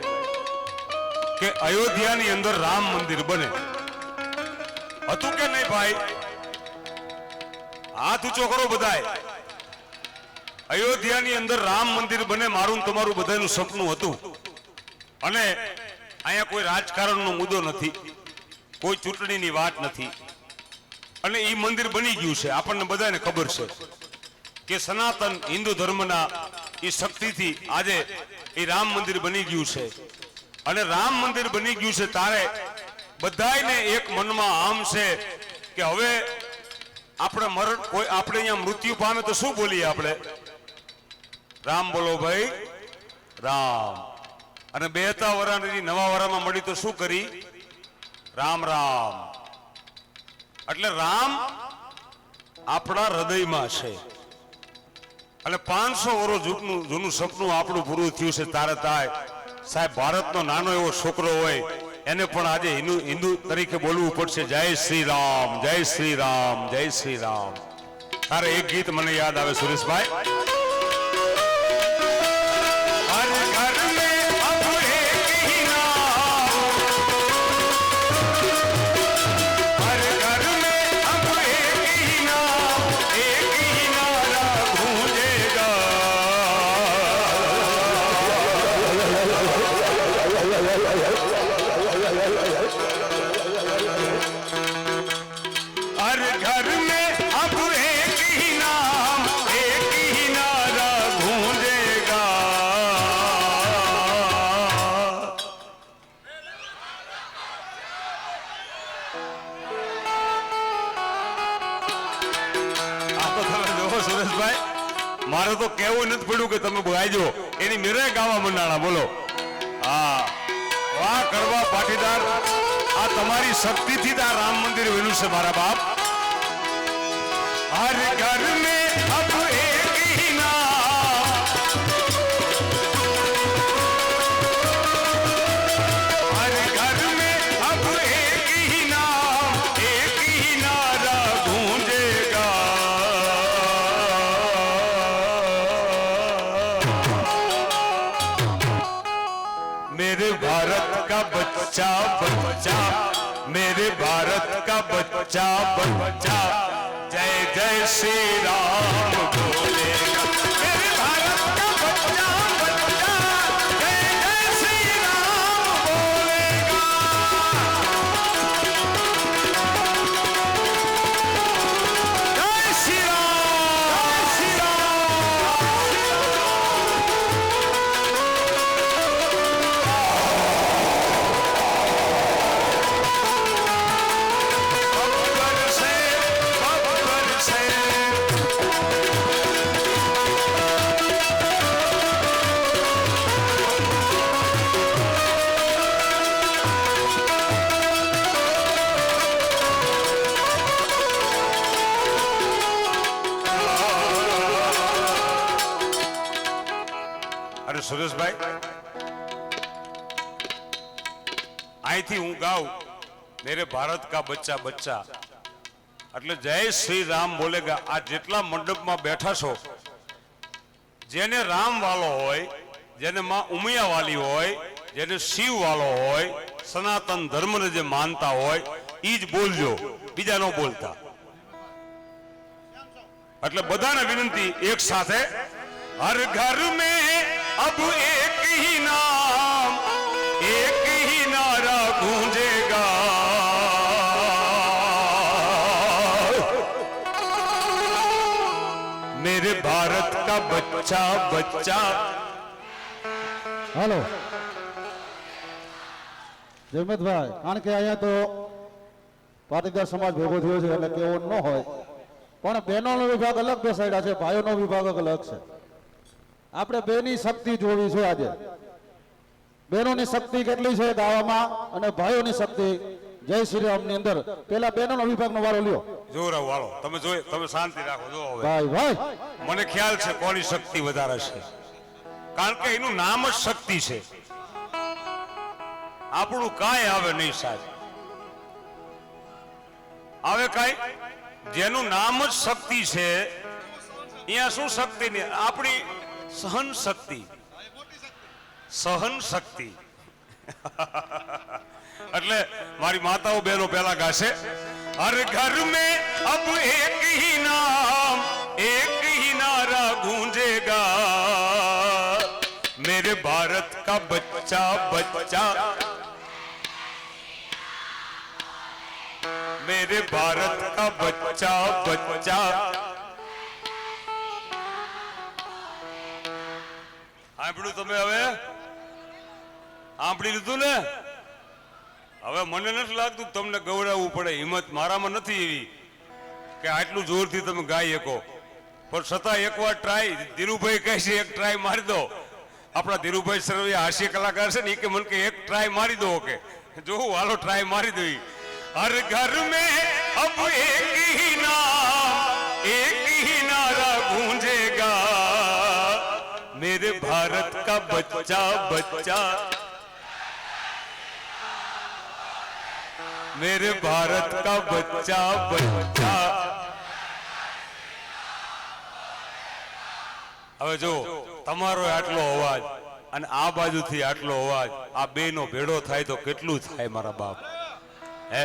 કે અયોધ્યાની અંદર રામ મંદિર બને હતું કે નહીં ભાઈ હાથ ઊંચો કરો બધાય અયોધ્યાની અંદર રામ મંદિર બને મારું તમારું બધાનું સપનું હતું અને અહીંયા કોઈ રાજકારણનો મુદ્દો નથી કોઈ ચૂંટણીની વાત નથી અને એ મંદિર બની ગયું છે આપણને બધાને ખબર છે કે સનાતન હિન્દુ ધર્મના એ શક્તિથી આજે એ રામ મંદિર બની ગયું છે અને રામ મંદિર બની ગયું છે તારે બધાયને એક મનમાં આમ છે કે હવે આપણે મરણ કોઈ આપણે અહીંયા મૃત્યુ પામે તો શું બોલીએ આપણે રામ બોલો ભાઈ રામ અને બેતા વરાની નવા વરામાં મળી તો શું કરી રામ રામ એટલે રામ આપણા હૃદયમાં છે અને 500 વર્ષ જૂનું સપનું આપણું પૂરું થયું છે તારે તાય સાહેબ ભારતનો નાનો એવો છોકરો હોય એને પણ આજે હિન્દુ તરીકે બોલવું પડશે જય શ્રી રામ જય શ્રી રામ જય શ્રી રામ તારે એક ગીત મને યાદ આવે સુરેશભાઈ હર ઘર મેં અબ એક ही नाम हर घर में अब एक ही नाम एक ही नारा गूंजेगा हर घर में अब एक ही नाम एक ही नारा गूंजेगा સુરેશભાઈ મારે તો કેવું નથી પડ્યું કે તમે ગાઈજો એની મેરે ગાવા મંડાણા બોલો હા વાહ કરવા પાટીદાર આ તમારી શક્તિથી જ આ રામ મંદિર બન્યું છે મારા બાપ હર ઘર મેં અબ એક ही नाम हर घर में अब एक ही नाम एक ही नारा गूंजेगा मेरे भारत का बच्चा बच्चा मेरे भारत का बच्चा बच्चा जय जय श्री राम बोलेगा मेरे भारत का बच्चा बच्चा जय जय श्री राम बोलेगा जय श्री राम जय श्री અરે સુરેશભાઈ અહીંથી હું ગાઉં મેરે ભારત કા બચ્ચા બચ્ચા એટલે જય શ્રી રામ બોલેગા આ જેટલા મંડપમાં બેઠા છો જેને રામ વાલો હોય જેને માં ઉમિયા વાલી હોય જેને શિવ વાલો હોય સનાતન ધર્મને જે માનતા હોય ઈ જ બોલજો બીજા ન બોલતા એટલે બધાને વિનંતી એક સાથે हर घर में अब एक ही नाम एक ही नारा गूंजेगा मेरे भारत का बच्चा बच्चा હાલો જયમતભાઈ કારણ કે અહીંયા તો પાટીદાર સમાજ ભેગો થયો છે એટલે કેવો ન હોય પણ બહેનોનો વિભાગ અલગ બેસાડ્યા છે ભાઈઓનો વિભાગ અલગ છે આપણે બેની શક્તિ જોવી છે આજે બહેનોની શક્તિ કેટલી છે ગાવામાં અને ભાઈઓની શક્તિ જય શ્રી રામ ની અંદર પેલા બહેનોનો વિભાગનો વારો લ્યો જોરા વાળો તમે જોઈ તમે શાંતિ રાખો જો હવે ભાઈ ભાઈ મને ખ્યાલ છે કોની શક્તિ વધારે છે કારણ કે એનું નામ જ શક્તિ છે આપણું કાંઈ આવે નહીં સાહેબ આવે કાંઈ જેનું નામ જ શક્તિ છે અહીંયા શું શક્તિ નહીં આપણી સહન શક્તિ એટલે મારી માતાઓ બહેનો પહેલા ગાશે हर घर में अब एक ही नाम एक ही नारा गूंजेगा मेरे भारत का बच्चा बच्चा मेरे भारत का बच्चा बच्चा સાંભળ્યું તમે હવે સાંભળી લીધું ને હવે મને નથી લાગતું કે તમને ગવડાવવું પડે હિંમત મારામાં નથી એવી કે આટલું જોરથી તમે ગાઈ શકો પણ છતાં એકવાર ટ્રાય ધીરુભાઈ કહે છે એક ટ્રાય મારી દો આપણા ધીરુભાઈ સર્વે હાસ્ય કલાકાર છે ને એ કે મને કે એક ટ્રાય મારી દો કે જોવું હાલો ટ્રાય મારી દો હર ઘર મેં અબ એક ही नाम एक ही नारा गूंजेगा मेरे भारत का बच्चा बच्चा मेरे भारत का बच्चा बच्चा હવે જો તમારો આટલો અવાજ અને આ બાજુથી આટલો અવાજ આ બેનો ભેડો થાય તો કેટલું થાય મારા બાપ હે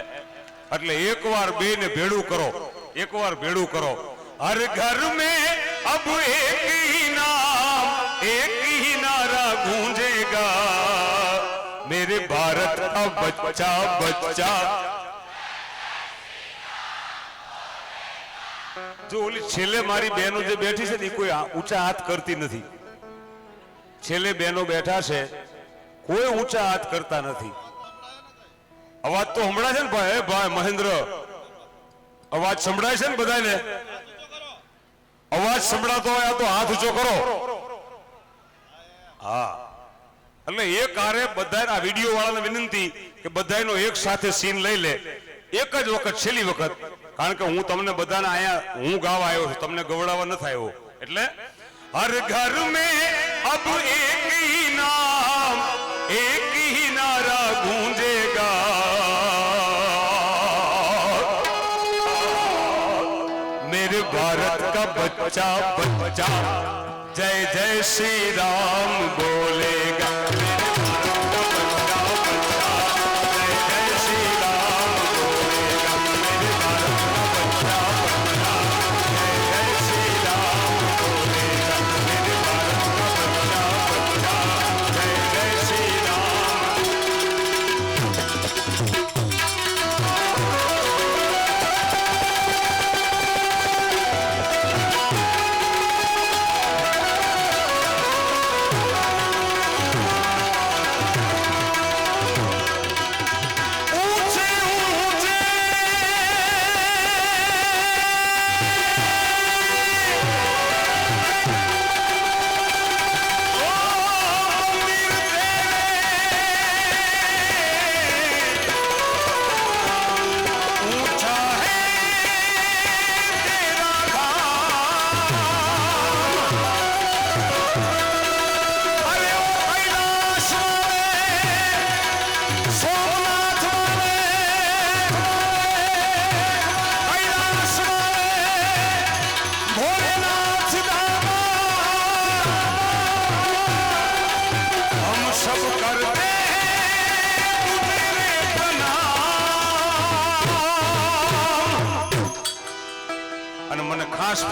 એટલે એકવાર બેને ભેડું કરો એકવાર ભેડું કરો હર ઘર મેં અબ એક ही नाम एक ही नारा गूंजेगा मेरे भारत का बच्चा बच्चा જો ઓલી છેલ્લે મારી બહેનો જે બેઠી છે ને કોઈ ઊંચા હાથ કરતી નથી છેલ્લે બહેનો બેઠા છે કોઈ ઊંચા હાથ કરતા નથી અવાજ તો સંભળાય છે ને ભાઈ ભાઈ મહેન્દ્ર અવાજ સંભળાય છે ને બધાને અવાજ સંભળાતો હોય તો હાથ ઊંચો કરો હા એટલે એક હારે બધા આ વિડીયો વાળાને વિનંતી કે બધાનો એક સાથે સીન લઈ લે એક જ વખત છેલ્લી વખત કારણ કે હું તમને બધાને અહીંયા હું ગાવા આવ્યો છું તમને ગવડાવવા નથી આવ્યો એટલે હર ઘર મેં અબ એક ही नाम एक ही नारा गूंजेगा मेरे भारत का बच्चा बच्चा जय जय श्री राम बोलेगा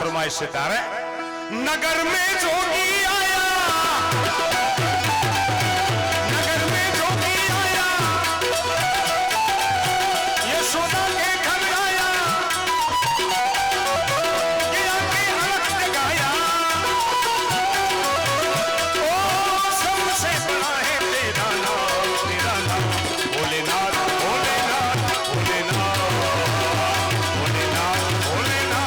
फरमाइश से तारे नगर में जोगी आया नगर में जोगी आया यशोदा के घर आया के अलग गाया ओ सबसे बड़ा है तेरा नाम भोलेनाथ भोलेनाथ भोलेनाथ भोलेनाथ भोलेनाथ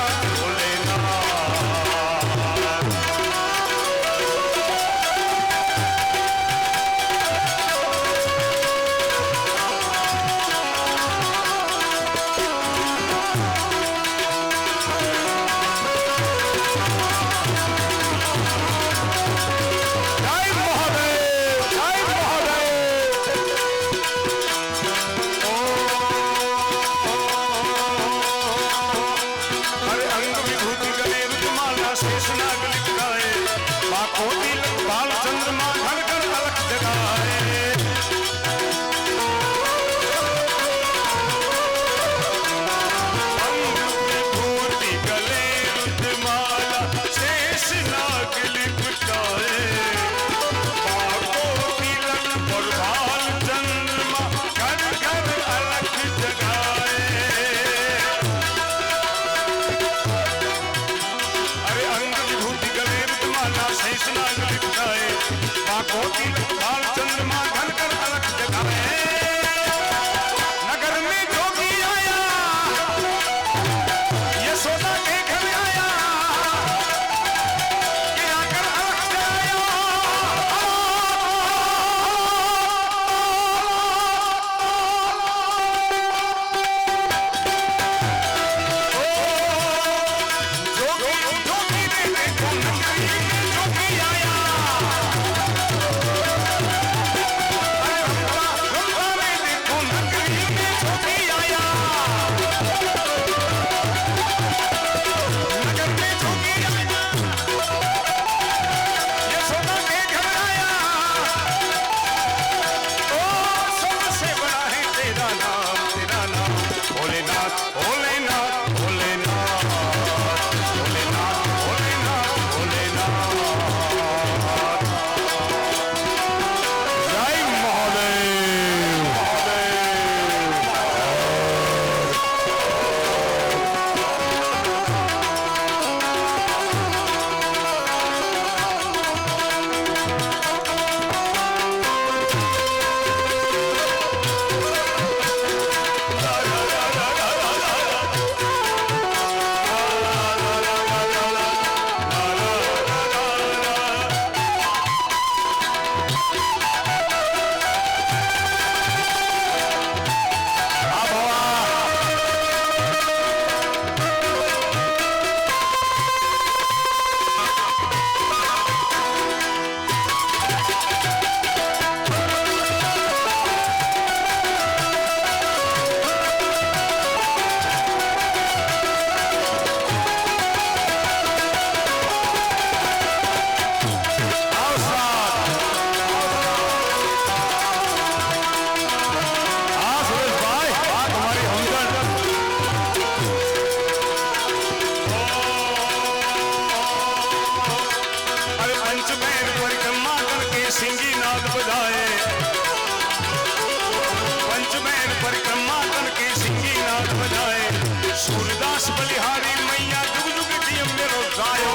सूरदास बलिहारी मैया जुग जुग जियम मेरो जायो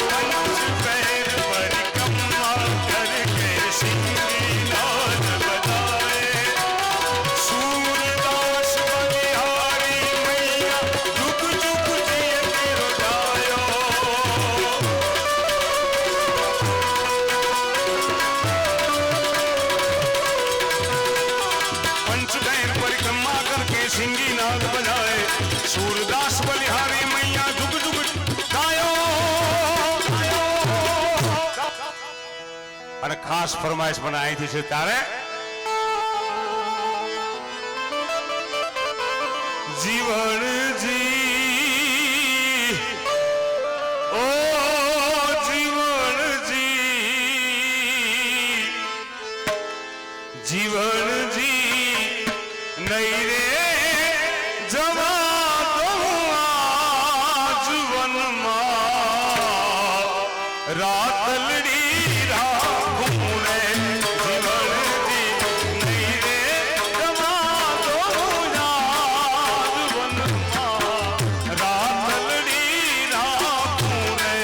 पंच पैर परिक्रमा करके सिंगीनाद बजाए सूरदास बलिहारी मैया जुग जुग जियम मेरो जायो पंचदैन परिक्रमा करके सिंगी नाद बजाए सूरदास बलिहारी मैया जुग जुग गायो અને ખાસ ફરમાઈશ મને અહીંથી છે તારે જીવણજી ઓ જીવણજી જીવણજી નહીં રે જવા દઉં આ જીવનમાં રાતલડી રાખું રે જીવણજી નહીં રે જવા દઉં આ જીવનમાં રાતલડી રાખું રે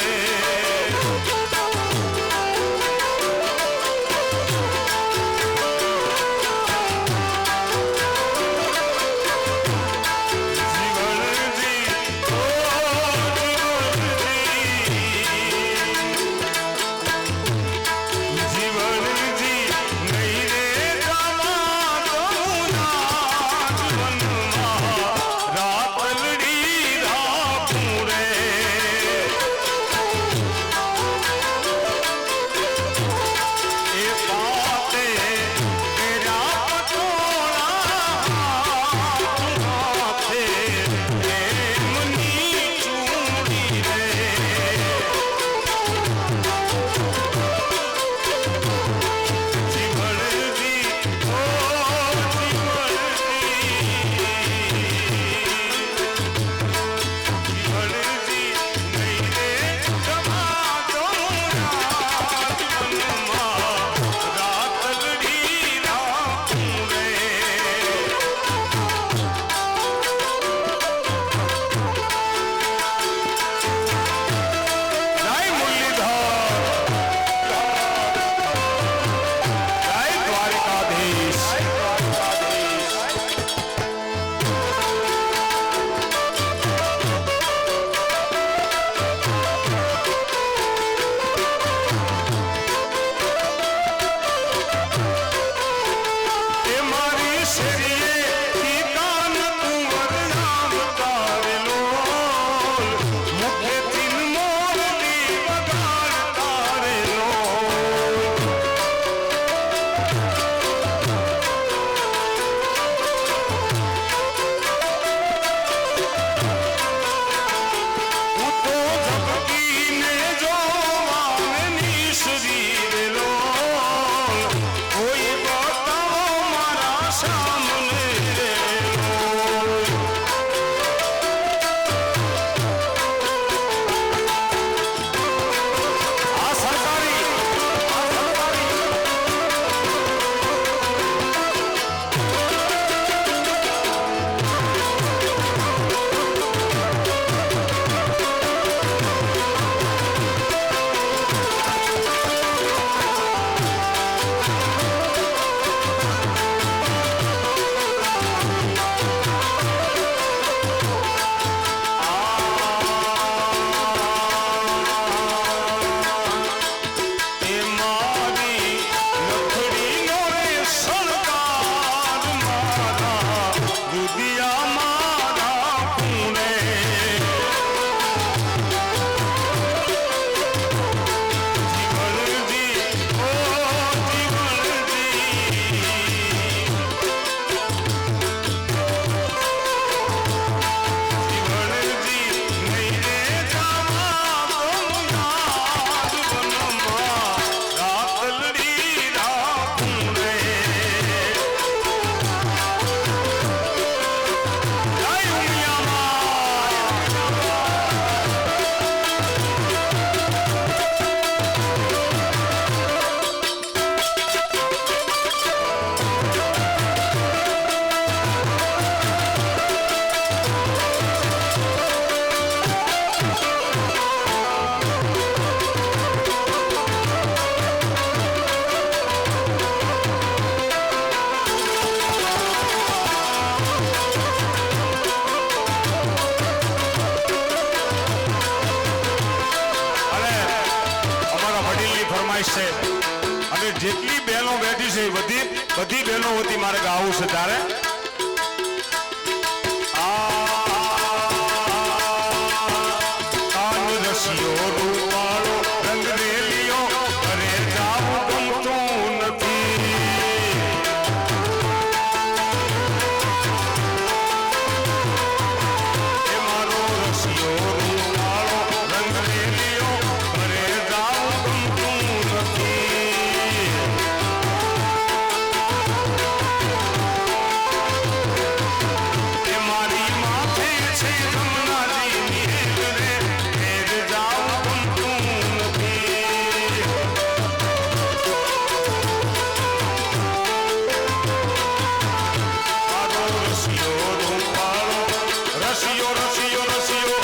જેટલી બહેનો બેઠી છે બધી બધી બહેનો વતી મારે ગાવું છે તારે રસિયો રૂપાળો રંગ રેલિયો ઘરે જાવું ગમતું નથી એ મારો રસિયો રૂપાળો રંગ રેલિયો ઘરે જાવું ગમતું નથી એ મારી માથે છે જમનાજીની હેલ રે જાવું ગમતું નથી મારો રસિયો રૂપાળો રસિયો રસિયો રસિયો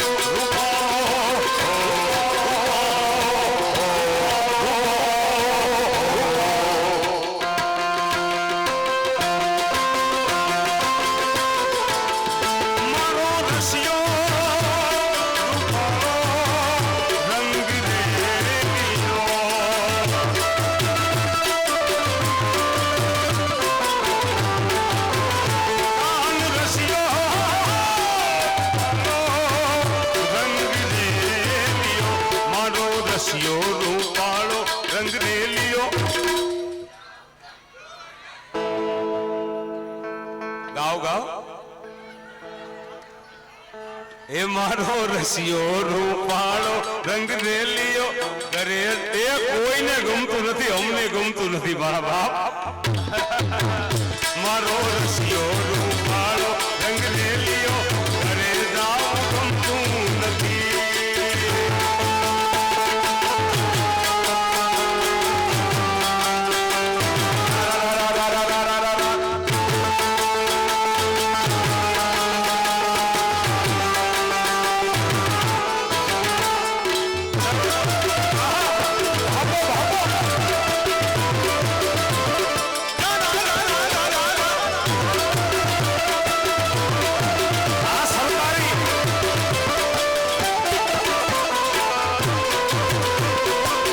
મારો રસિયો રંગ રેલિયો કાન રસિયો રંગ રેલિયો મારો રસિયો રૂપાળો રંગ રેલિયો ગાઓ ગાઓ એ મારો રસિયો રૂપાળો રંગ રેલિયો ઘરે એ કોઈને ગમતું નથી અમને ગમતું નથી મારા બાપ મારો રસિયો રૂપાળો રંગ રેલિયો ઘરે જાવ ગમતું નથી આ સરકારી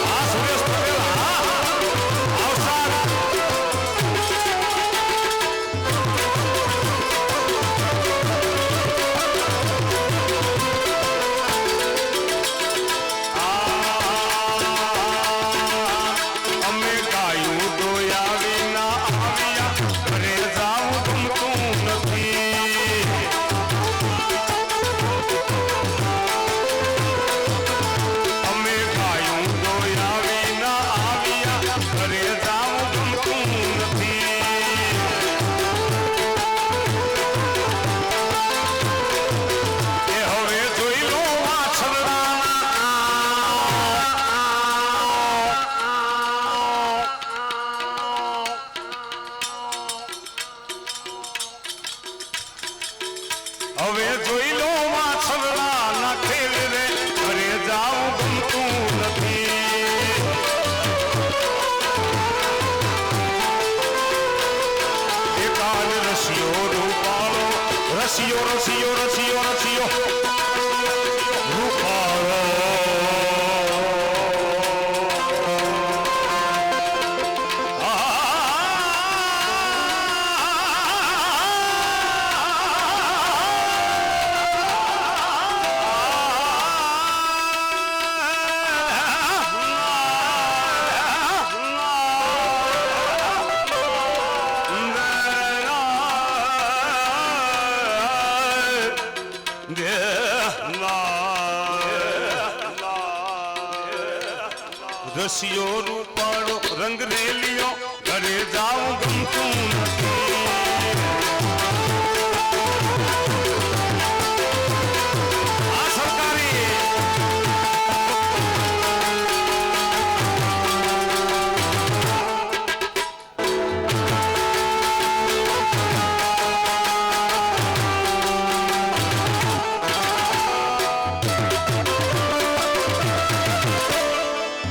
આ સુરેશ પટેલ આવસાર અમે ગાયું દોયા વિના આવ્યા ઘરે જાવું ગમતું નથી અમે ગાયું દોયા વિના આવ્યા ઘરે જાવું ગમતું નથી એ હવે જોઈ લો હવે જોઈ લો માછલા ના ખેલ રે ઘરે જાવું ગમતું નથી એ કાલ રસિયો રૂપાળો રસિયો રસિયો રસિયો રસિયો રૂપાળો રસિયો રૂપાળો રંગ રેલિયો ઘરે જાવું ગમતું નથી આ સરકારી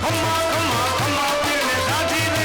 ખમ્મા ખમ્મા ખમ્મા પીરને દાઢી રે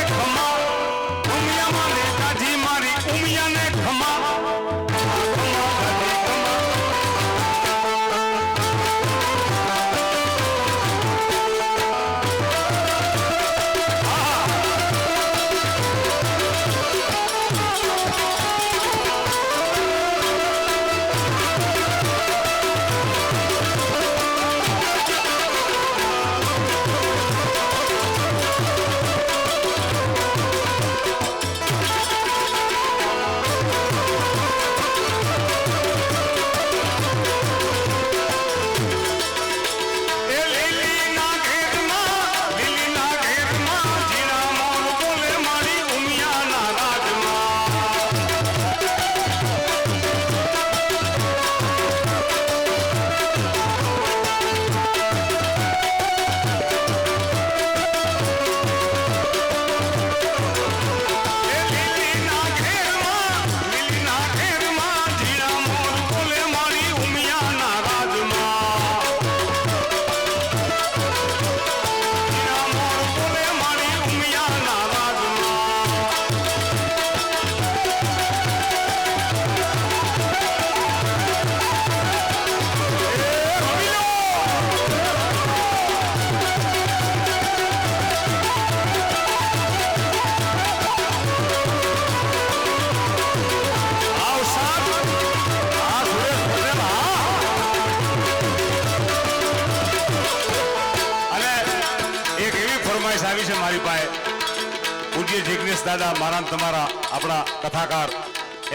પૂજ્ય જિગ્નેશ દાદા મારા ને તમારા આપણા કથાકાર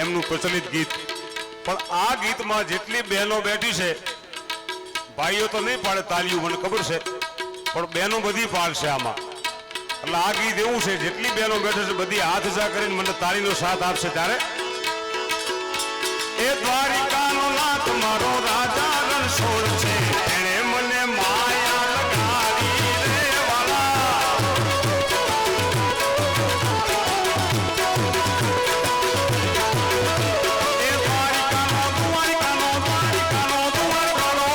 એમનું પ્રચલિત ગીત. પણ આ ગીતમાં જેટલી બહેનો બેઠી છે, ભાઈઓ તો નહીં પાડે તાલીઓ, મને ખબર છે, પણ બહેનો બધી પાડશે આમાં. એટલે આ ગીત એવું છે, જેટલી બહેનો બેઠે છે બધી હાથ ઊંચા કરીને મને તાળીનો સાથ આપશે. ત્યારે એ દ્વારિકાનો નાથ મારો રાજા રણછોડ છે, એણે મને માયા લગાડી રે વાલા. એ દ્વારિકાનો દ્વારિકાનો દ્વારિકાનો દ્વારિકાનો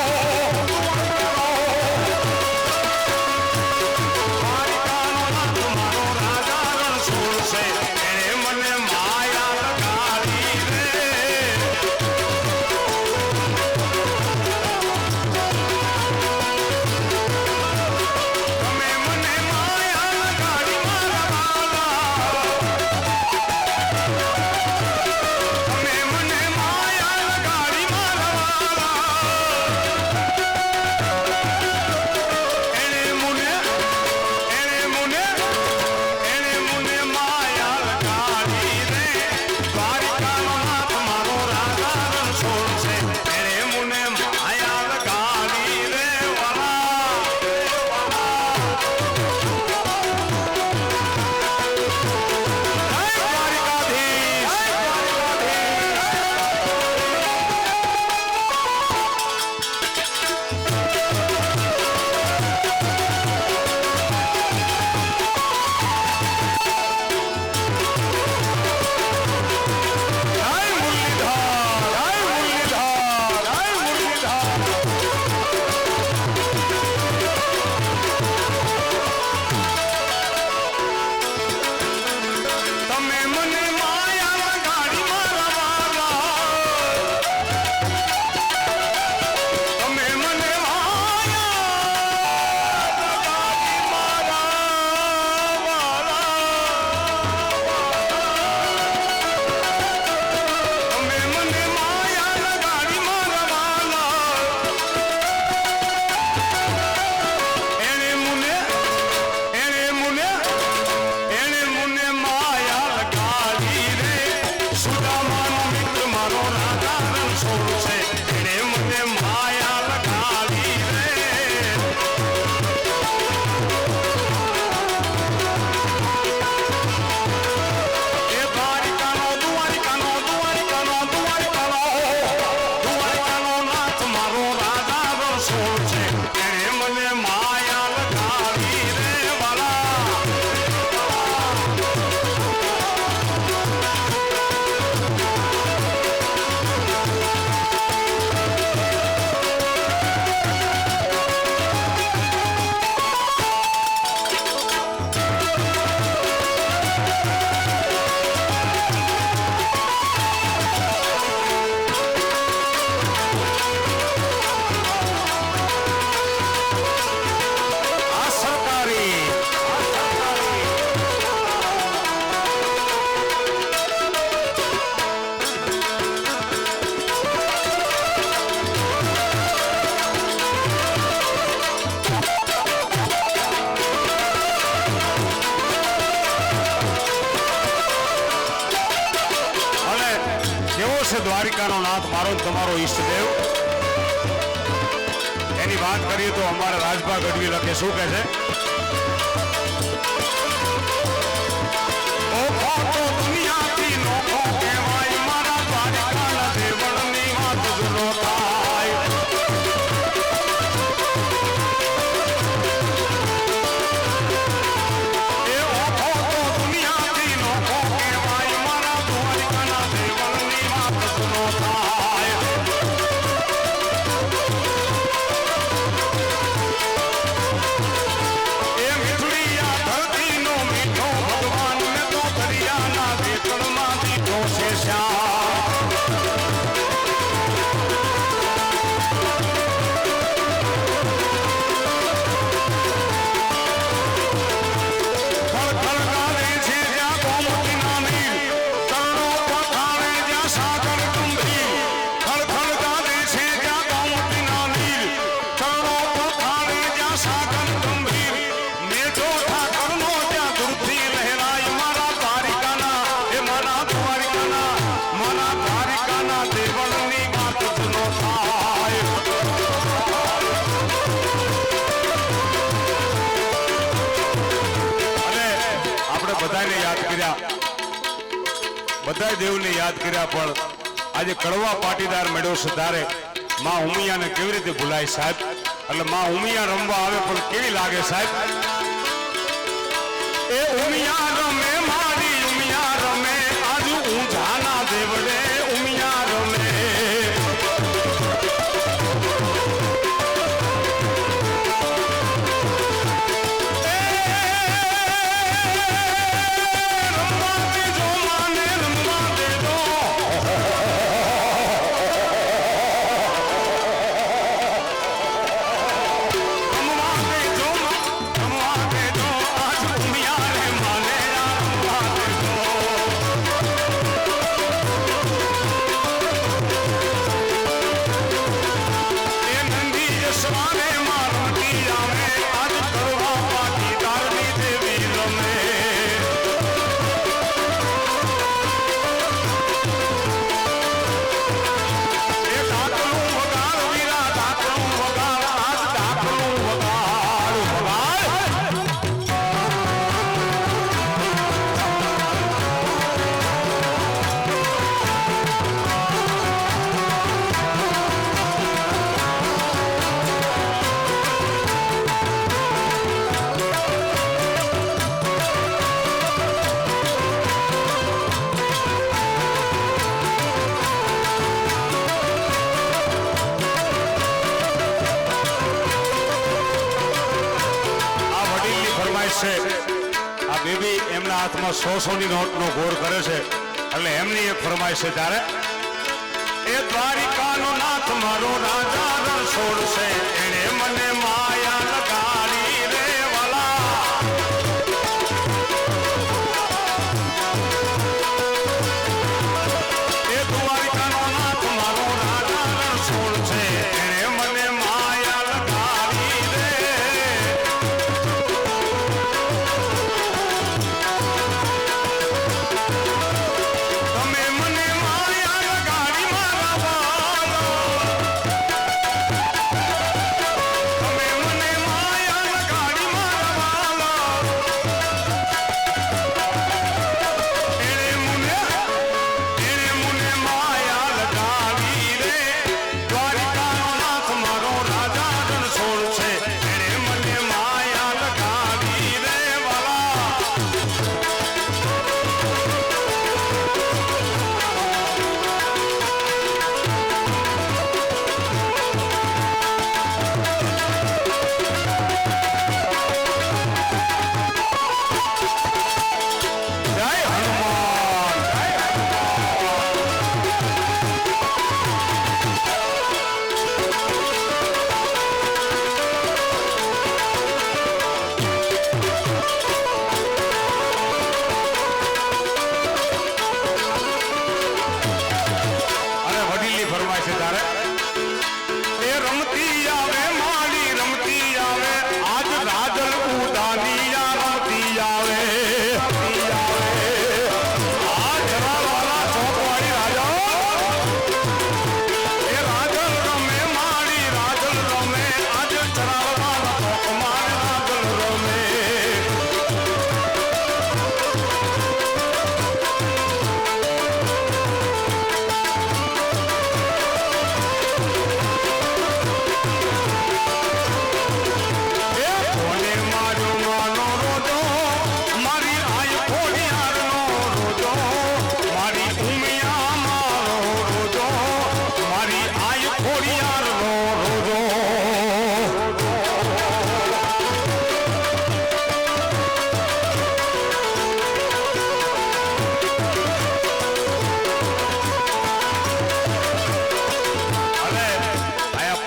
દ્વારિકાનો નાથ મારો રાજા રણછોડ છે, એણે મને માયા લગાડી રે. તમે મને માયા લગાડી મારા વાલા. તમે મને માયા લગાડી મારા વાલા. એણે મને માયા લગાડી રે. દ્વારિકાનો નાથ મારો રાજા રણછોડ છે, એણે મને માયા લગાડી રે વાલા. તમે મને માયા લગાડી મારા વાલા. તમે મને માયા લગાડી મારા વાલા. તમે મને માયા લગાડી મારા વાલા. એણે મને માયા લગાડી રે. સુદામાનો મિત્ર મારો રાજા રણછોડ છે, એણે મને માયા લગાડી રે. એ દ્વારિકાનો દ્વારિકાનો દ્વારિકાનો દ્વારિકાનો દ્વારિકાનો નાથ મારો રાજા રણછોડ છે, એણે મને માયા લગાડી રે વાલા. આ સરકારી અને કેવો છે દ્વારિકાનો નાથ મારો ને તમારો ઈષ્ટદેવ. એની વાત કરીએ તો અમારા રાજભા ગઢવી લખે શું કહે છે? ઓખો તો દુનિયાથી નોખો કહેવાય, મારા દ્વારિકાના દેવળની વાત જ નો થાય. એ ઓખો તો દુનિયાથી નોખો કહેવાય, મારા દ્વારિકાના દેવળની વાત જ નો થાય. એ યાદ કર્યા, બધા દેવને યાદ કર્યા, પણ આજે કડવા પાટીદાર મેળ્યો છે તારે માં ઉમિયાને કેવી રીતે ભૂલાય સાહેબ? એટલે માં ઉમિયા રમવા આવે પણ કેવી લાગે સાહેબ? એ ઉમિયા રમે મારી ઉમિયા રમે, આજ ઊંઝાના દેવડે ઉમિયા રમે. આ બેબી એમના હાથમાં 100 ની નોટનો ગોળ કરે છે, એટલે એમની એક ફરમાઈશ છે ત્યારે એ દ્વારિકાનો નાથ મારો રાજા રણછોડ છે, એણે મને માયા લગાડી રે વાલા. એ દ્વારિકાનો નાથ મારો રાજા રણછોડ છે, એણે મને માયા લગાડી રે.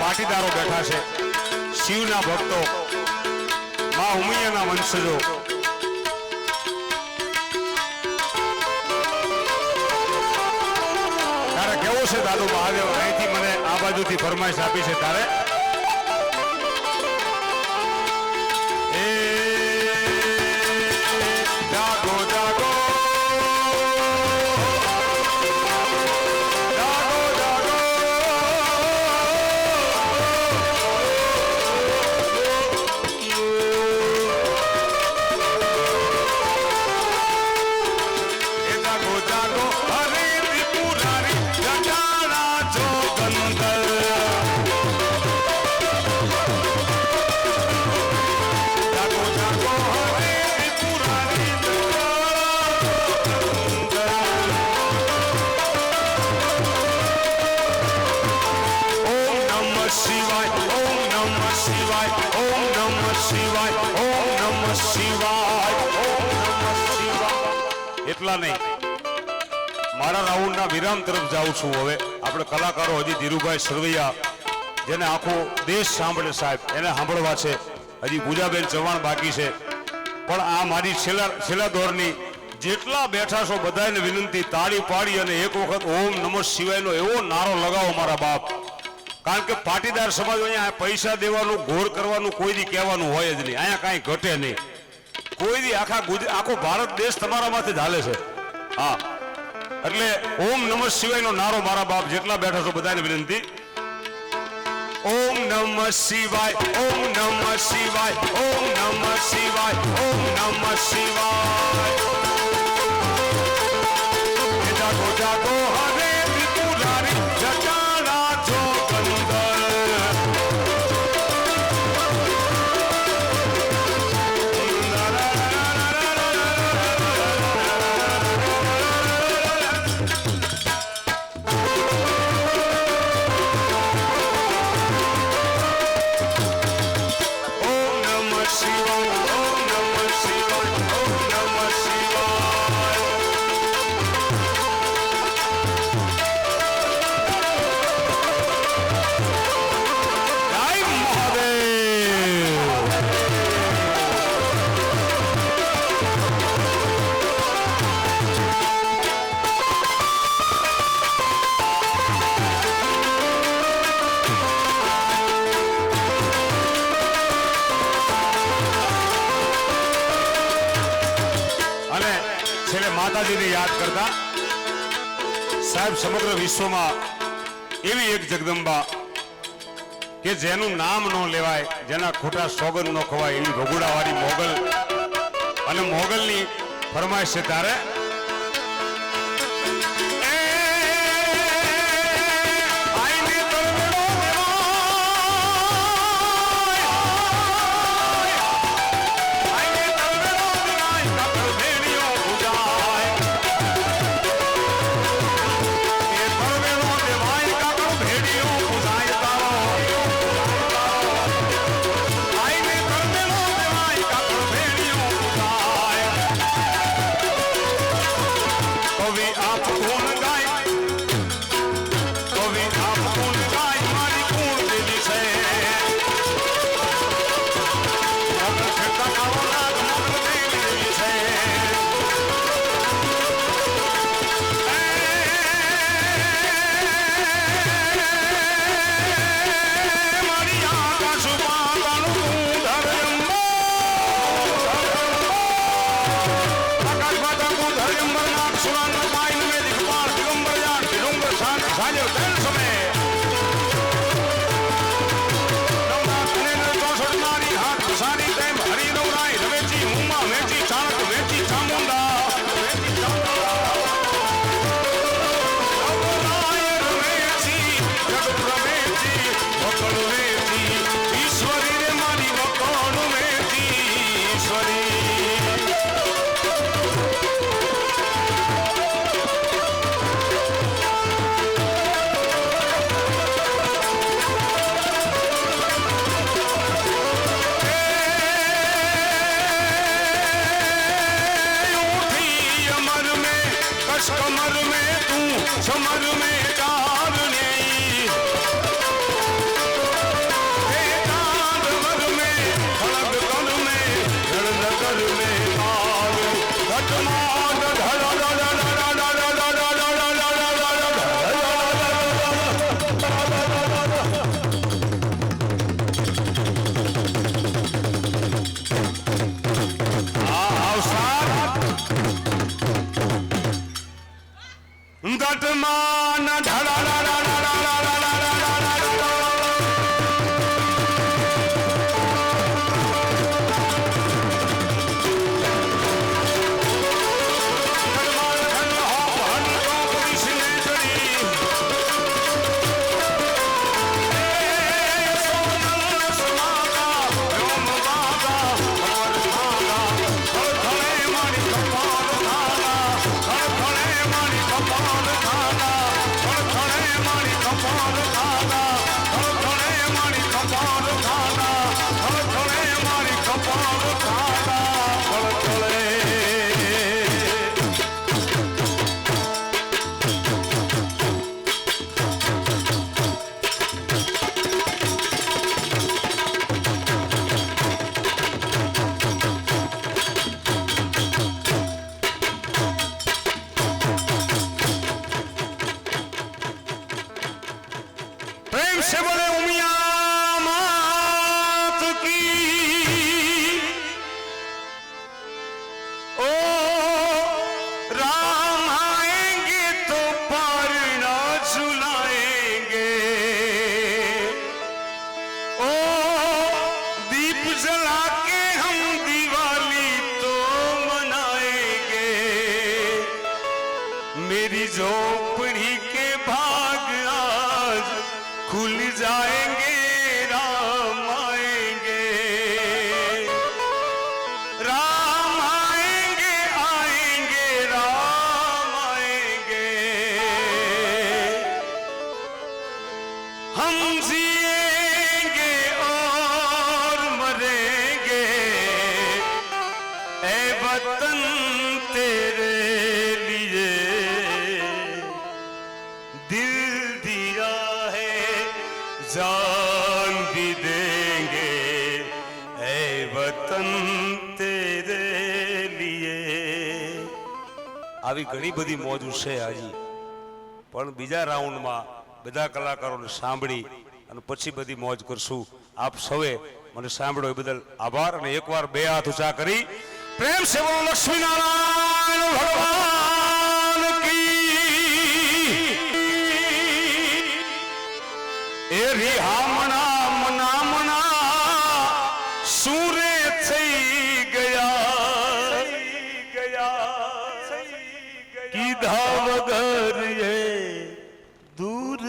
પાટીદારો બેઠા છે, શિવના ભક્તો, માં ઉમિયાના વંશજો. તારે કેવું છે દાદુ મહાદેવ? અહીંથી મને આ બાજુથી ફરમાઈશ આપી છે તારે. એ જાગો જાગો એટલા નહીં. મારા રાઉન્ડના વિરામ તરફ જાઉં છું. હવે આપણે કલાકારો હજી ધીરુભાઈ સરવૈયા, જેને આખો દેશ સાંભળે સાહેબ, એને સાંભળવા છે. હજી પૂજાબેન ચૌહાણ બાકી છે. પણ આ મારી છેલ્લા દોરની જેટલા બેઠા છો બધાને વિનંતી, તાળી પાડી અને એક વખત ઓમ નમઃ શિવાયનો એવો નારો લગાવો મારા બાપ. કારણ કે પાટીદાર સમાજ અહીંયા પૈસા દેવાનું, ઘોર કરવાનું, કોઈ દી કહેવાનું હોય જ નહીં. અહીંયા કાંઈ ઘટે નહીં. કોઈ દી આખો ભારત દેશ તમારામાંથી જ હાલે છે. હા, એટલે ઓમ નમઃ શિવાયનો નારો મારા બાપ જેટલા બેઠા છો બધાને વિનંતી. ઓમ નમઃ શિવાય, ઓમ નમઃ શિવાય, ઓમ નમઃ શિવાય, ઓમ નમઃ શિવાય. જાગો જાગો હવે ત્રિપુરારી જટાડા છો કંદર. માતાજીને યાદ કરતા સાહેબ, સમગ્ર વિશ્વમાં એવી એક જગદંબા કે જેનું નામ ન લેવાય, જેના ખોટા સોગંદ ન ખવાય, એવી ભગુડાવાળી મોગલ. અને મોગલની ફરમાઈશ છે તારે से बोले उमिया मात की। ओ राम आएंगे तो पारना झुलाएंगे। ओ दीप जला के हम दिवाली तो मनाएंगे। मेरी झोपड़ी के भाग आज खुल जाएंगे, राम आएंगे। राम आएंगे आएंगे राम आएंगे। हम जिएंगे और मरेंगे, ऐ वतन तेरे लिए दिल दिया है, जान भी देंगे, ऐ वतन तेरे लिए। આવી ઘણી બધી મોજ છે આજે, પણ બીજા રાઉન્ડમાં બધા કલાકારોને સાંભળી અને પછી બધી મોજ કરશું. આપ સૌએ મને સાંભળો એ બદલ આભાર. અને એકવાર બે હાથ ઊંચા કરી પ્રેમ સે બોલો લક્ષ્મીનારાયણ ભગવાન કી. એ રિહામણા મનામણા સૂરે થઈ ગયા, કીધા વગર એ દૂર